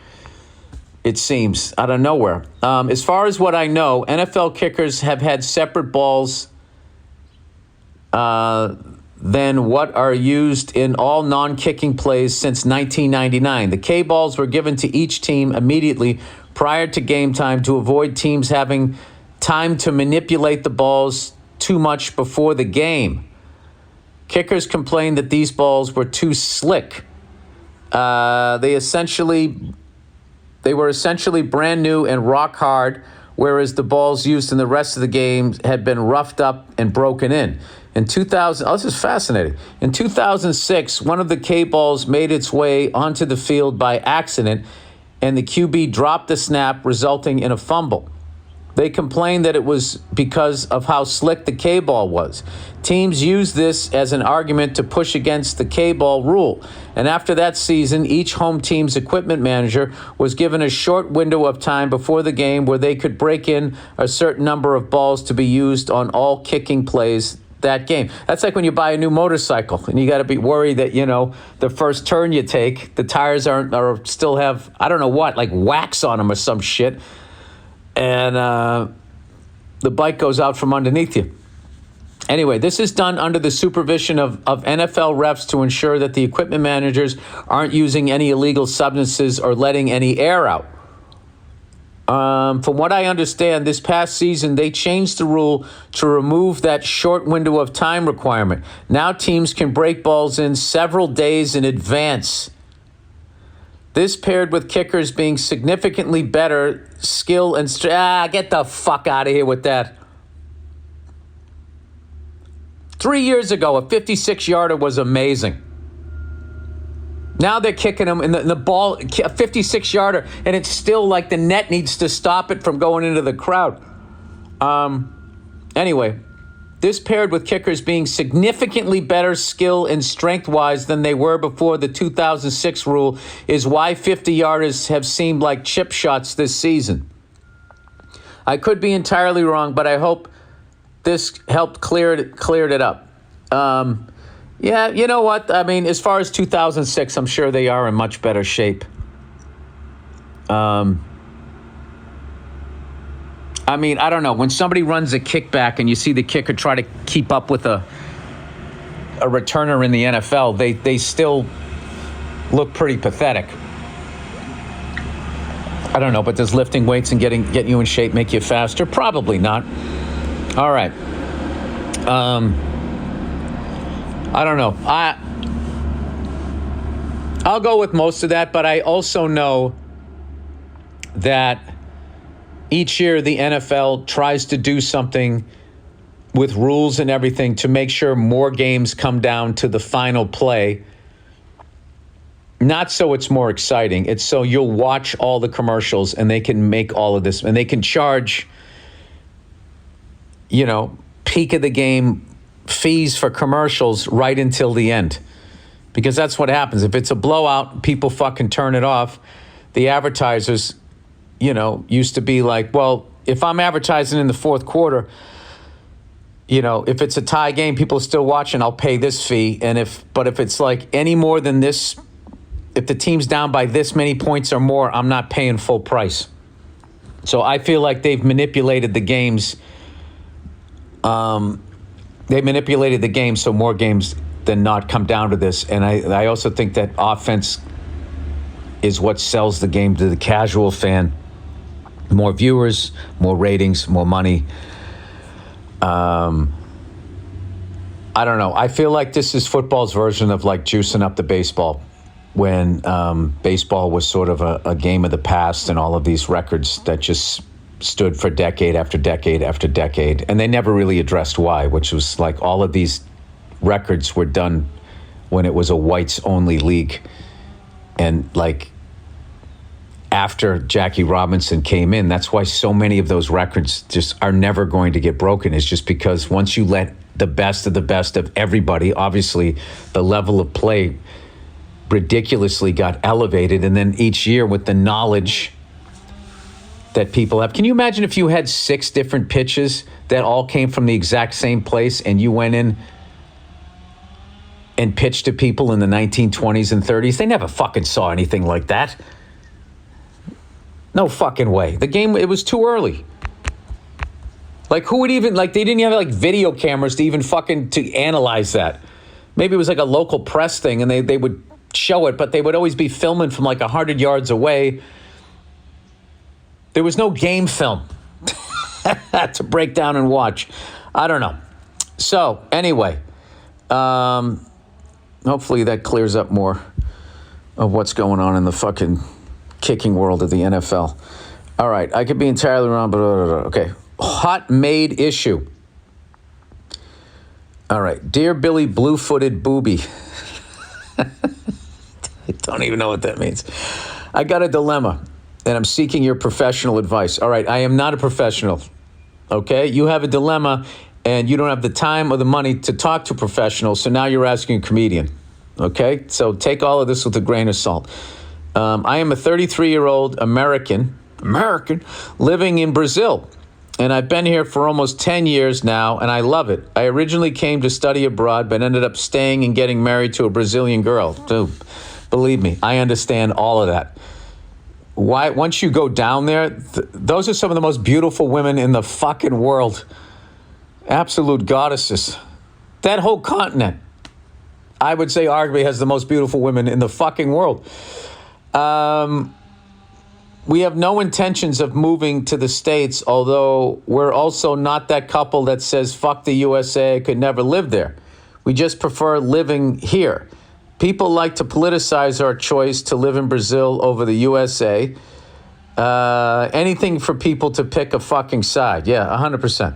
it seems, out of nowhere? As far as what I know, NFL kickers have had separate balls than what are used in all non-kicking plays since 1999. The K-balls were given to each team immediately prior to game time to avoid teams having time to manipulate the balls too much before the game. Kickers complained that these balls were too slick. They were essentially brand new and rock hard, whereas the balls used in the rest of the game had been roughed up and broken in. In 2000, this is fascinating. In 2006, one of the K-balls made its way onto the field by accident, and the QB dropped the snap, resulting in a fumble. They complained that it was because of how slick the K-ball was. Teams used this as an argument to push against the K-ball rule. And after that season, each home team's equipment manager was given a short window of time before the game where they could break in a certain number of balls to be used on all kicking plays that game. That's like when you buy a new motorcycle and you got to be worried that, the first turn you take, the tires still have, I don't know what, like wax on them or some shit. And the bike goes out from underneath you. Anyway, this is done under the supervision of NFL refs to ensure that the equipment managers aren't using any illegal substances or letting any air out. From what I understand, this past season, they changed the rule to remove that short window of time requirement. Now teams can break balls in several days in advance. This paired with kickers being significantly better skill and get the fuck out of here with that. 3 years ago, a 56-yarder was amazing. Now they're kicking them in the ball, a 56-yarder, and it's still like the net needs to stop it from going into the crowd. Anyway, this paired with kickers being significantly better skill and strength-wise than they were before the 2006 rule is why 50-yarders have seemed like chip shots this season. I could be entirely wrong, but I hope this helped cleared it up. Yeah, you know what? I mean, as far as 2006, I'm sure they are in much better shape. I mean, I don't know. When somebody runs a kickback and you see the kicker try to keep up with a returner in the NFL, they still look pretty pathetic. I don't know, but does lifting weights and getting you in shape make you faster? Probably not. All right. I don't know. I'll go with most of that, but I also know that each year the NFL tries to do something with rules and everything to make sure more games come down to the final play. Not so it's more exciting. It's so you'll watch all the commercials and they can make all of this and they can charge, peak of the game fees for commercials right until the end. Because that's what happens. If it's a blowout, people fucking turn it off. The advertisers, used to be like, well, if I'm advertising in the fourth quarter, if it's a tie game, people are still watching, I'll pay this fee. But if it's like any more than this, if the team's down by this many points or more, I'm not paying full price. So I feel like they've manipulated the games. They manipulated the game so more games than not come down to this. And I also think that offense is what sells the game to the casual fan. More viewers, more ratings, more money. I don't know. I feel like this is football's version of like juicing up the baseball when baseball was sort of a game of the past and all of these records that just stood for decade after decade after decade. And they never really addressed why, which was like all of these records were done when it was a whites only league. And like after Jackie Robinson came in, that's why so many of those records just are never going to get broken. It's just because once you let the best of everybody, obviously the level of play ridiculously got elevated. And then each year with the knowledge that people have. Can you imagine if you had 6 different pitches that all came from the exact same place and you went in and pitched to people in the 1920s and 30s? They never fucking saw anything like that. No fucking way. The game, it was too early. Like who would even, like they didn't have like video cameras to even fucking to analyze that. Maybe it was like a local press thing and they would show it, but they would always be filming from like 100 yards away. There was no game film to break down and watch. I don't know. So anyway, hopefully that clears up more of what's going on in the fucking kicking world of the NFL. All right, I could be entirely wrong, but okay. Hot maid issue. All right, dear Billy Blue-Footed Booby. I don't even know what that means. I got a dilemma, and I'm seeking your professional advice. All right, I am not a professional, okay? You have a dilemma, and you don't have the time or the money to talk to a professional, so now you're asking a comedian, okay? So take all of this with a grain of salt. I am a 33-year-old American living in Brazil, and I've been here for almost 10 years now, and I love it. I originally came to study abroad, but ended up staying and getting married to a Brazilian girl. Dude, believe me, I understand all of that. Why? Once you go down there, those are some of the most beautiful women in the fucking world. Absolute goddesses. That whole continent, I would say, arguably has the most beautiful women in the fucking world. We have no intentions of moving to the States, although we're also not that couple that says, fuck the USA, I could never live there. We just prefer living here. People like to politicize our choice to live in Brazil over the USA. Anything for people to pick a fucking side. Yeah, 100%.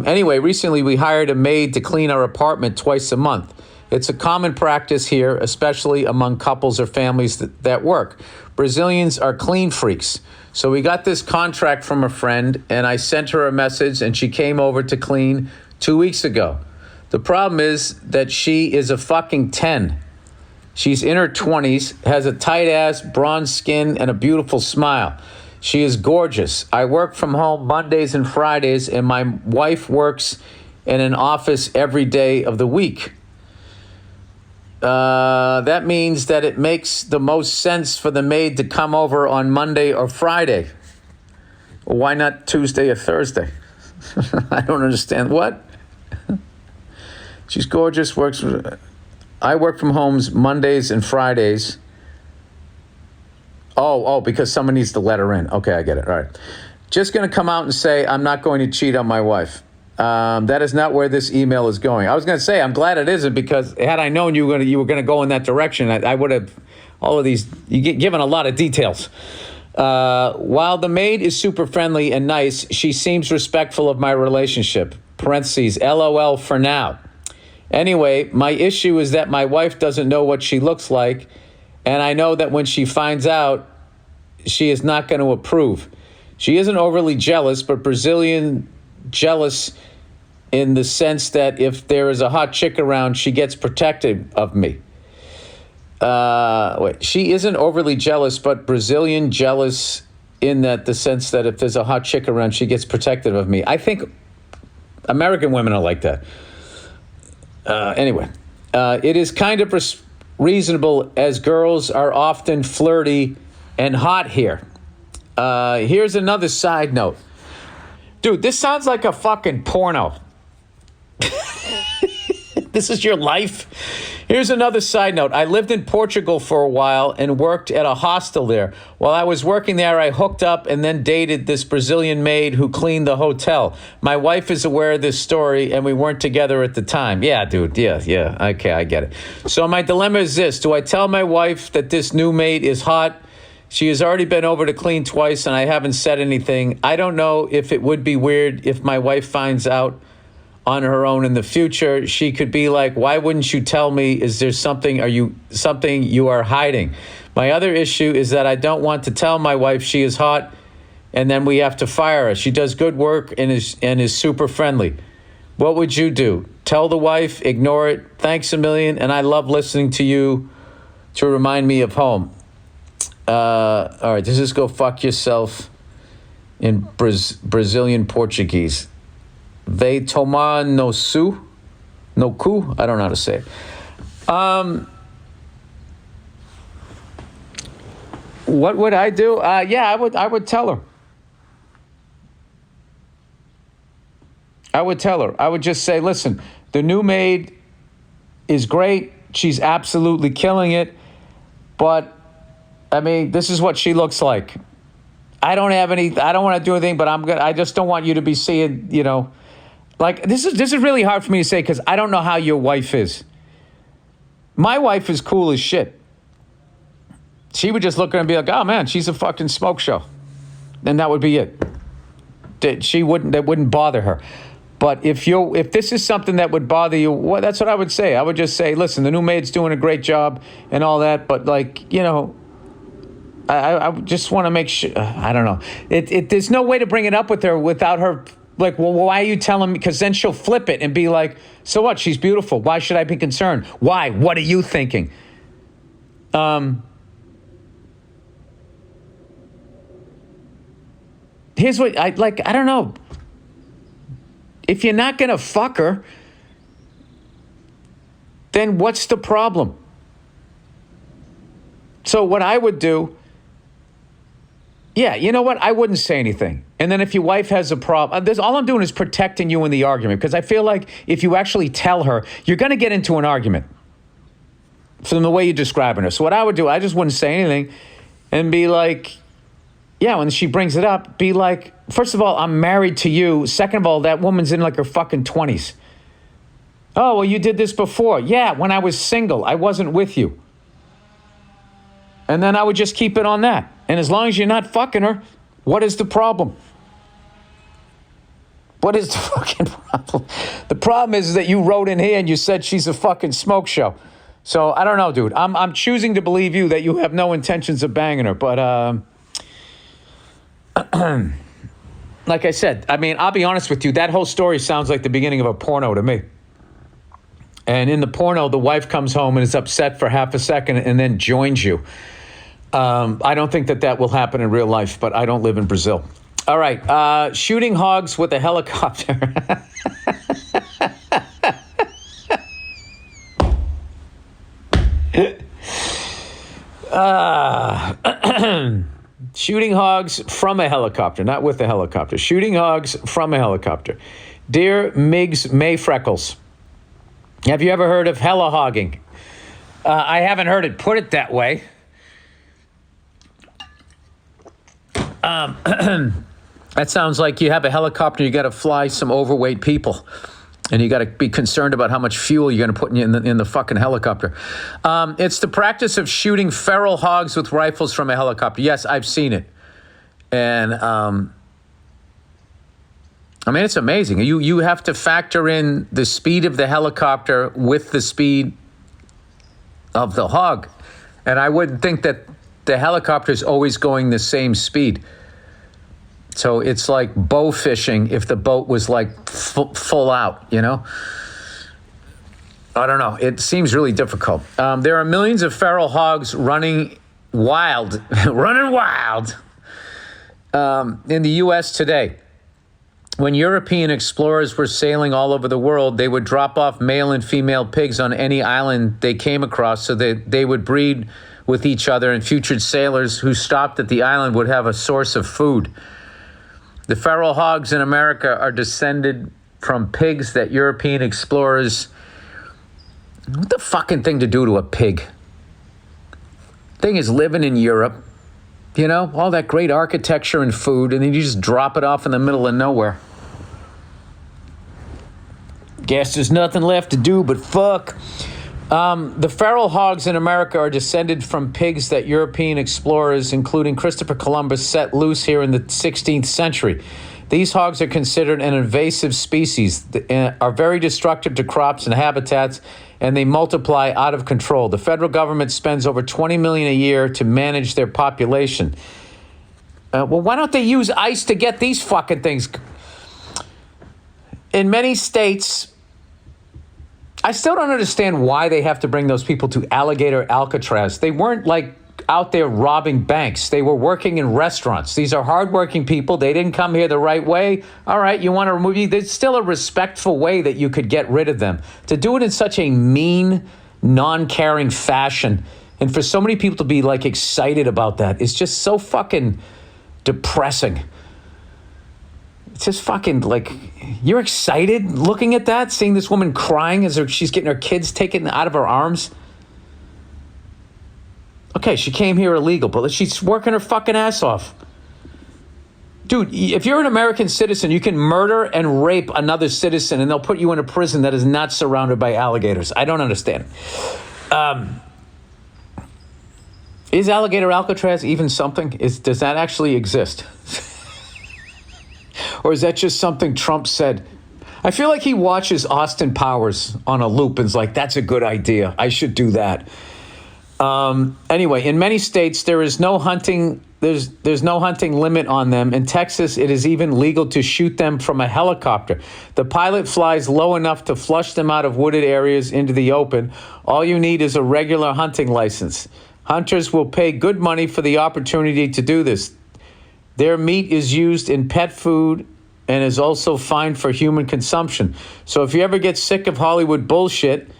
Anyway, recently we hired a maid to clean our apartment twice a month. It's a common practice here, especially among couples or families that work. Brazilians are clean freaks. So we got this contract from a friend, and I sent her a message, and she came over to clean 2 weeks ago. The problem is that she is a fucking 10. She's in her 20s, has a tight ass, bronze skin, and a beautiful smile. She is gorgeous. I work from home Mondays and Fridays, and my wife works in an office every day of the week. That means that it makes the most sense for the maid to come over on Monday or Friday. Well, why not Tuesday or Thursday? I don't understand. What? She's gorgeous. I work from homes Mondays and Fridays. Oh, because someone needs to let her in. Okay, I get it. All right. Just going to come out and say I'm not going to cheat on my wife. That is not where this email is going. I was going to say I'm glad it isn't, because had I known you were going to go in that direction, I would have all of these. You get given a lot of details. While the maid is super friendly and nice, she seems respectful of my relationship. Parentheses, LOL for now. Anyway, my issue is that my wife doesn't know what she looks like, and I know that when she finds out, she is not going to approve. She isn't overly jealous, but Brazilian jealous in the sense that if there is a hot chick around, she gets protective of me. She isn't overly jealous, but Brazilian jealous in that the sense that if there's a hot chick around, she gets protective of me. I think American women are like that. Anyway, it is kind of reasonable as girls are often flirty and hot here. Here's another side note. Dude, this sounds like a fucking porno. This is your life? Here's another side note. I lived in Portugal for a while and worked at a hostel there. While I was working there, I hooked up and then dated this Brazilian maid who cleaned the hotel. My wife is aware of this story, and we weren't together at the time. Yeah, dude. Yeah. Okay, I get it. So my dilemma is this. Do I tell my wife that this new maid is hot? She has already been over to clean twice, and I haven't said anything. I don't know if it would be weird if my wife finds out on her own in the future. She could be like, why wouldn't you tell me? Is there something you are hiding? My other issue is that I don't want to tell my wife she is hot and then we have to fire her. She does good work and is super friendly. What would you do? Tell the wife, ignore it. Thanks a million, and I love listening to you to remind me of home. All right, this is go fuck yourself in Brazilian Portuguese. They toma no su, no cu. I don't know how to say it. What would I do? I would tell her. I would tell her. I would just say, listen, the new maid is great. She's absolutely killing it. But, I mean, this is what she looks like. I don't want to do anything, but I just don't want you to be seeing, like, this is really hard for me to say because I don't know how your wife is. My wife is cool as shit. She would just look at her and be like, oh man, she's a fucking smoke show. And that would be it. That wouldn't bother her. But if this is something that would bother you, well, that's what I would say. I would just say, listen, the new maid's doing a great job and all that, but like, I just want to make sure. I don't know. There's no way to bring it up with her without her. Like, well, why are you telling me? Because then she'll flip it and be like, so what? She's beautiful. Why should I be concerned? Why? What are you thinking? Here's what I don't know. If you're not going to fuck her, then what's the problem? So what I would do, yeah, you know what? I wouldn't say anything. And then if your wife has a problem, all I'm doing is protecting you in the argument, because I feel like if you actually tell her, you're going to get into an argument from the way you're describing her. So what I would do, I just wouldn't say anything and be like, yeah, when she brings it up, be like, first of all, I'm married to you. Second of all, that woman's in like her fucking 20s. Oh, well, you did this before. Yeah, when I was single, I wasn't with you. And then I would just keep it on that. And as long as you're not fucking her, what is the problem? What is the fucking problem? The problem is that you wrote in here and you said she's a fucking smoke show. So I don't know, dude. I'm choosing to believe you that you have no intentions of banging her. But like I said, I mean, I'll be honest with you. That whole story sounds like the beginning of a porno to me. And in the porno, the wife comes home and is upset for half a second and then joins you. I don't think that will happen in real life, but I don't live in Brazil. All right. Shooting hogs with a helicopter. Shooting hogs from a helicopter, not with a helicopter. Shooting hogs from a helicopter. Dear Migs May Freckles, have you ever heard of Heli-Hogging? I haven't heard it put it that way. That sounds like you have a helicopter, you got to fly some overweight people. And you got to be concerned about how much fuel you're going to put in the fucking helicopter. It's the practice of shooting feral hogs with rifles from a helicopter. Yes, I've seen it. And, I mean, it's amazing. You have to factor in the speed of the helicopter with the speed of the hog. And I wouldn't think that the helicopter is always going the same speed. So it's like bow fishing if the boat was like full out, you know? I don't know. It seems really difficult. There are millions of feral hogs running wild, in the U.S. today. When European explorers were sailing all over the world, they would drop off male and female pigs on any island they came across so that they would breed with each other, and future sailors who stopped at the island would have a source of food. The feral hogs in America are descended from pigs that European explorers... What the fucking thing to do to a pig? Thing is living in Europe, you know, all that great architecture and food, and then you just drop it off in the middle of nowhere. Guess there's nothing left to do but fuck. The feral hogs in America are descended from pigs that European explorers, including Christopher Columbus, set loose here in the 16th century. These hogs are considered an invasive species, are very destructive to crops and habitats, and they multiply out of control. The federal government spends over $20 million a year to manage their population. Well, why don't they use ICE to get these fucking things? In many states... I still don't understand why they have to bring those people to Alligator Alcatraz. They weren't like out there robbing banks. They were working in restaurants. These are hardworking people. They didn't come here the right way. All right, you want to remove you? There's still a respectful way that you could get rid of them. To do it in such a mean, non-caring fashion, and for so many people to be like excited about that, is just so fucking depressing. It's just fucking like, you're excited looking at that, seeing this woman crying as she's getting her kids taken out of her arms. Okay, she came here illegal, but she's working her fucking ass off. Dude, if you're an American citizen, you can murder and rape another citizen and they'll put you in a prison that is not surrounded by alligators. I don't understand. Is Alligator Alcatraz even something? Does that actually exist? Or is that just something Trump said? I feel like he watches Austin Powers on a loop and is like, that's a good idea. I should do that. Anyway, in many states, there is no hunting. There's no hunting limit on them. In Texas, it is even legal to shoot them from a helicopter. The pilot flies low enough to flush them out of wooded areas into the open. All you need is a regular hunting license. Hunters will pay good money for the opportunity to do this. Their meat is used in pet food and is also fine for human consumption. So if you ever get sick of Hollywood bullshit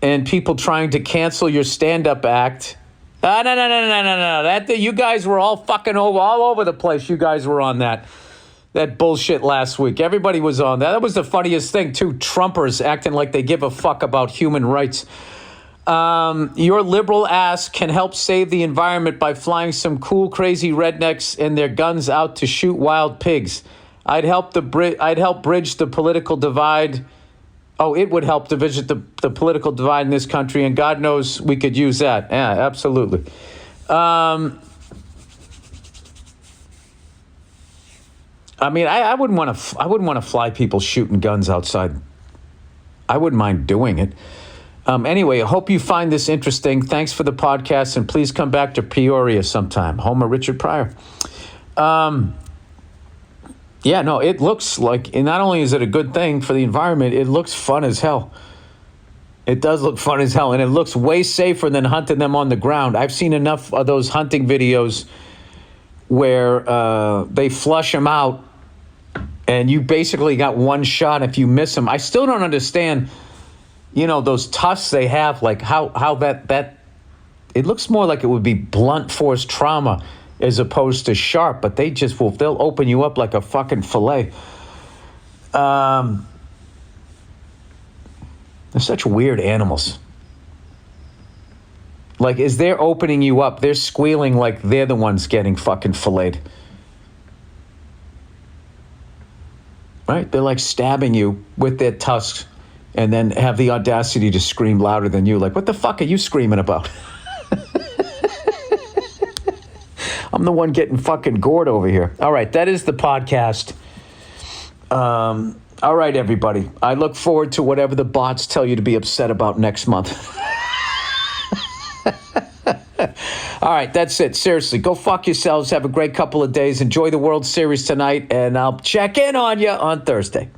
and people trying to cancel your stand-up act, no. You guys were all fucking all over the place. You guys were on that bullshit last week. Everybody was on that. That was the funniest thing, too. Trumpers acting like they give a fuck about human rights. Your liberal ass can help save the environment by flying some cool, crazy rednecks and their guns out to shoot wild pigs. I'd help bridge the political divide. Oh, it would help to visit the political divide in this country, and God knows we could use that. Yeah, absolutely. I mean, I wouldn't want to fly people shooting guns outside. I wouldn't mind doing it. Anyway, I hope you find this interesting. Thanks for the podcast, and please come back to Peoria sometime. Homer Richard Pryor. Yeah, no, it looks like, and not only is it a good thing for the environment, it looks fun as hell. It does look fun as hell, and it looks way safer than hunting them on the ground. I've seen enough of those hunting videos where they flush them out, and you basically got one shot if you miss them. I still don't understand, you know, those tusks they have, like how that it looks more like it would be blunt force trauma as opposed to sharp, but they'll open you up like a fucking fillet. They're such weird animals. Like, as they're opening you up, they're squealing like they're the ones getting fucking filleted. Right? They're like stabbing you with their tusks and then have the audacity to scream louder than you. Like, what the fuck are you screaming about? I'm the one getting fucking gored over here. All right, that is the podcast. All right, everybody. I look forward to whatever the bots tell you to be upset about next month. All right, that's it. Seriously, go fuck yourselves. Have a great couple of days. Enjoy the World Series tonight, and I'll check in on you on Thursday.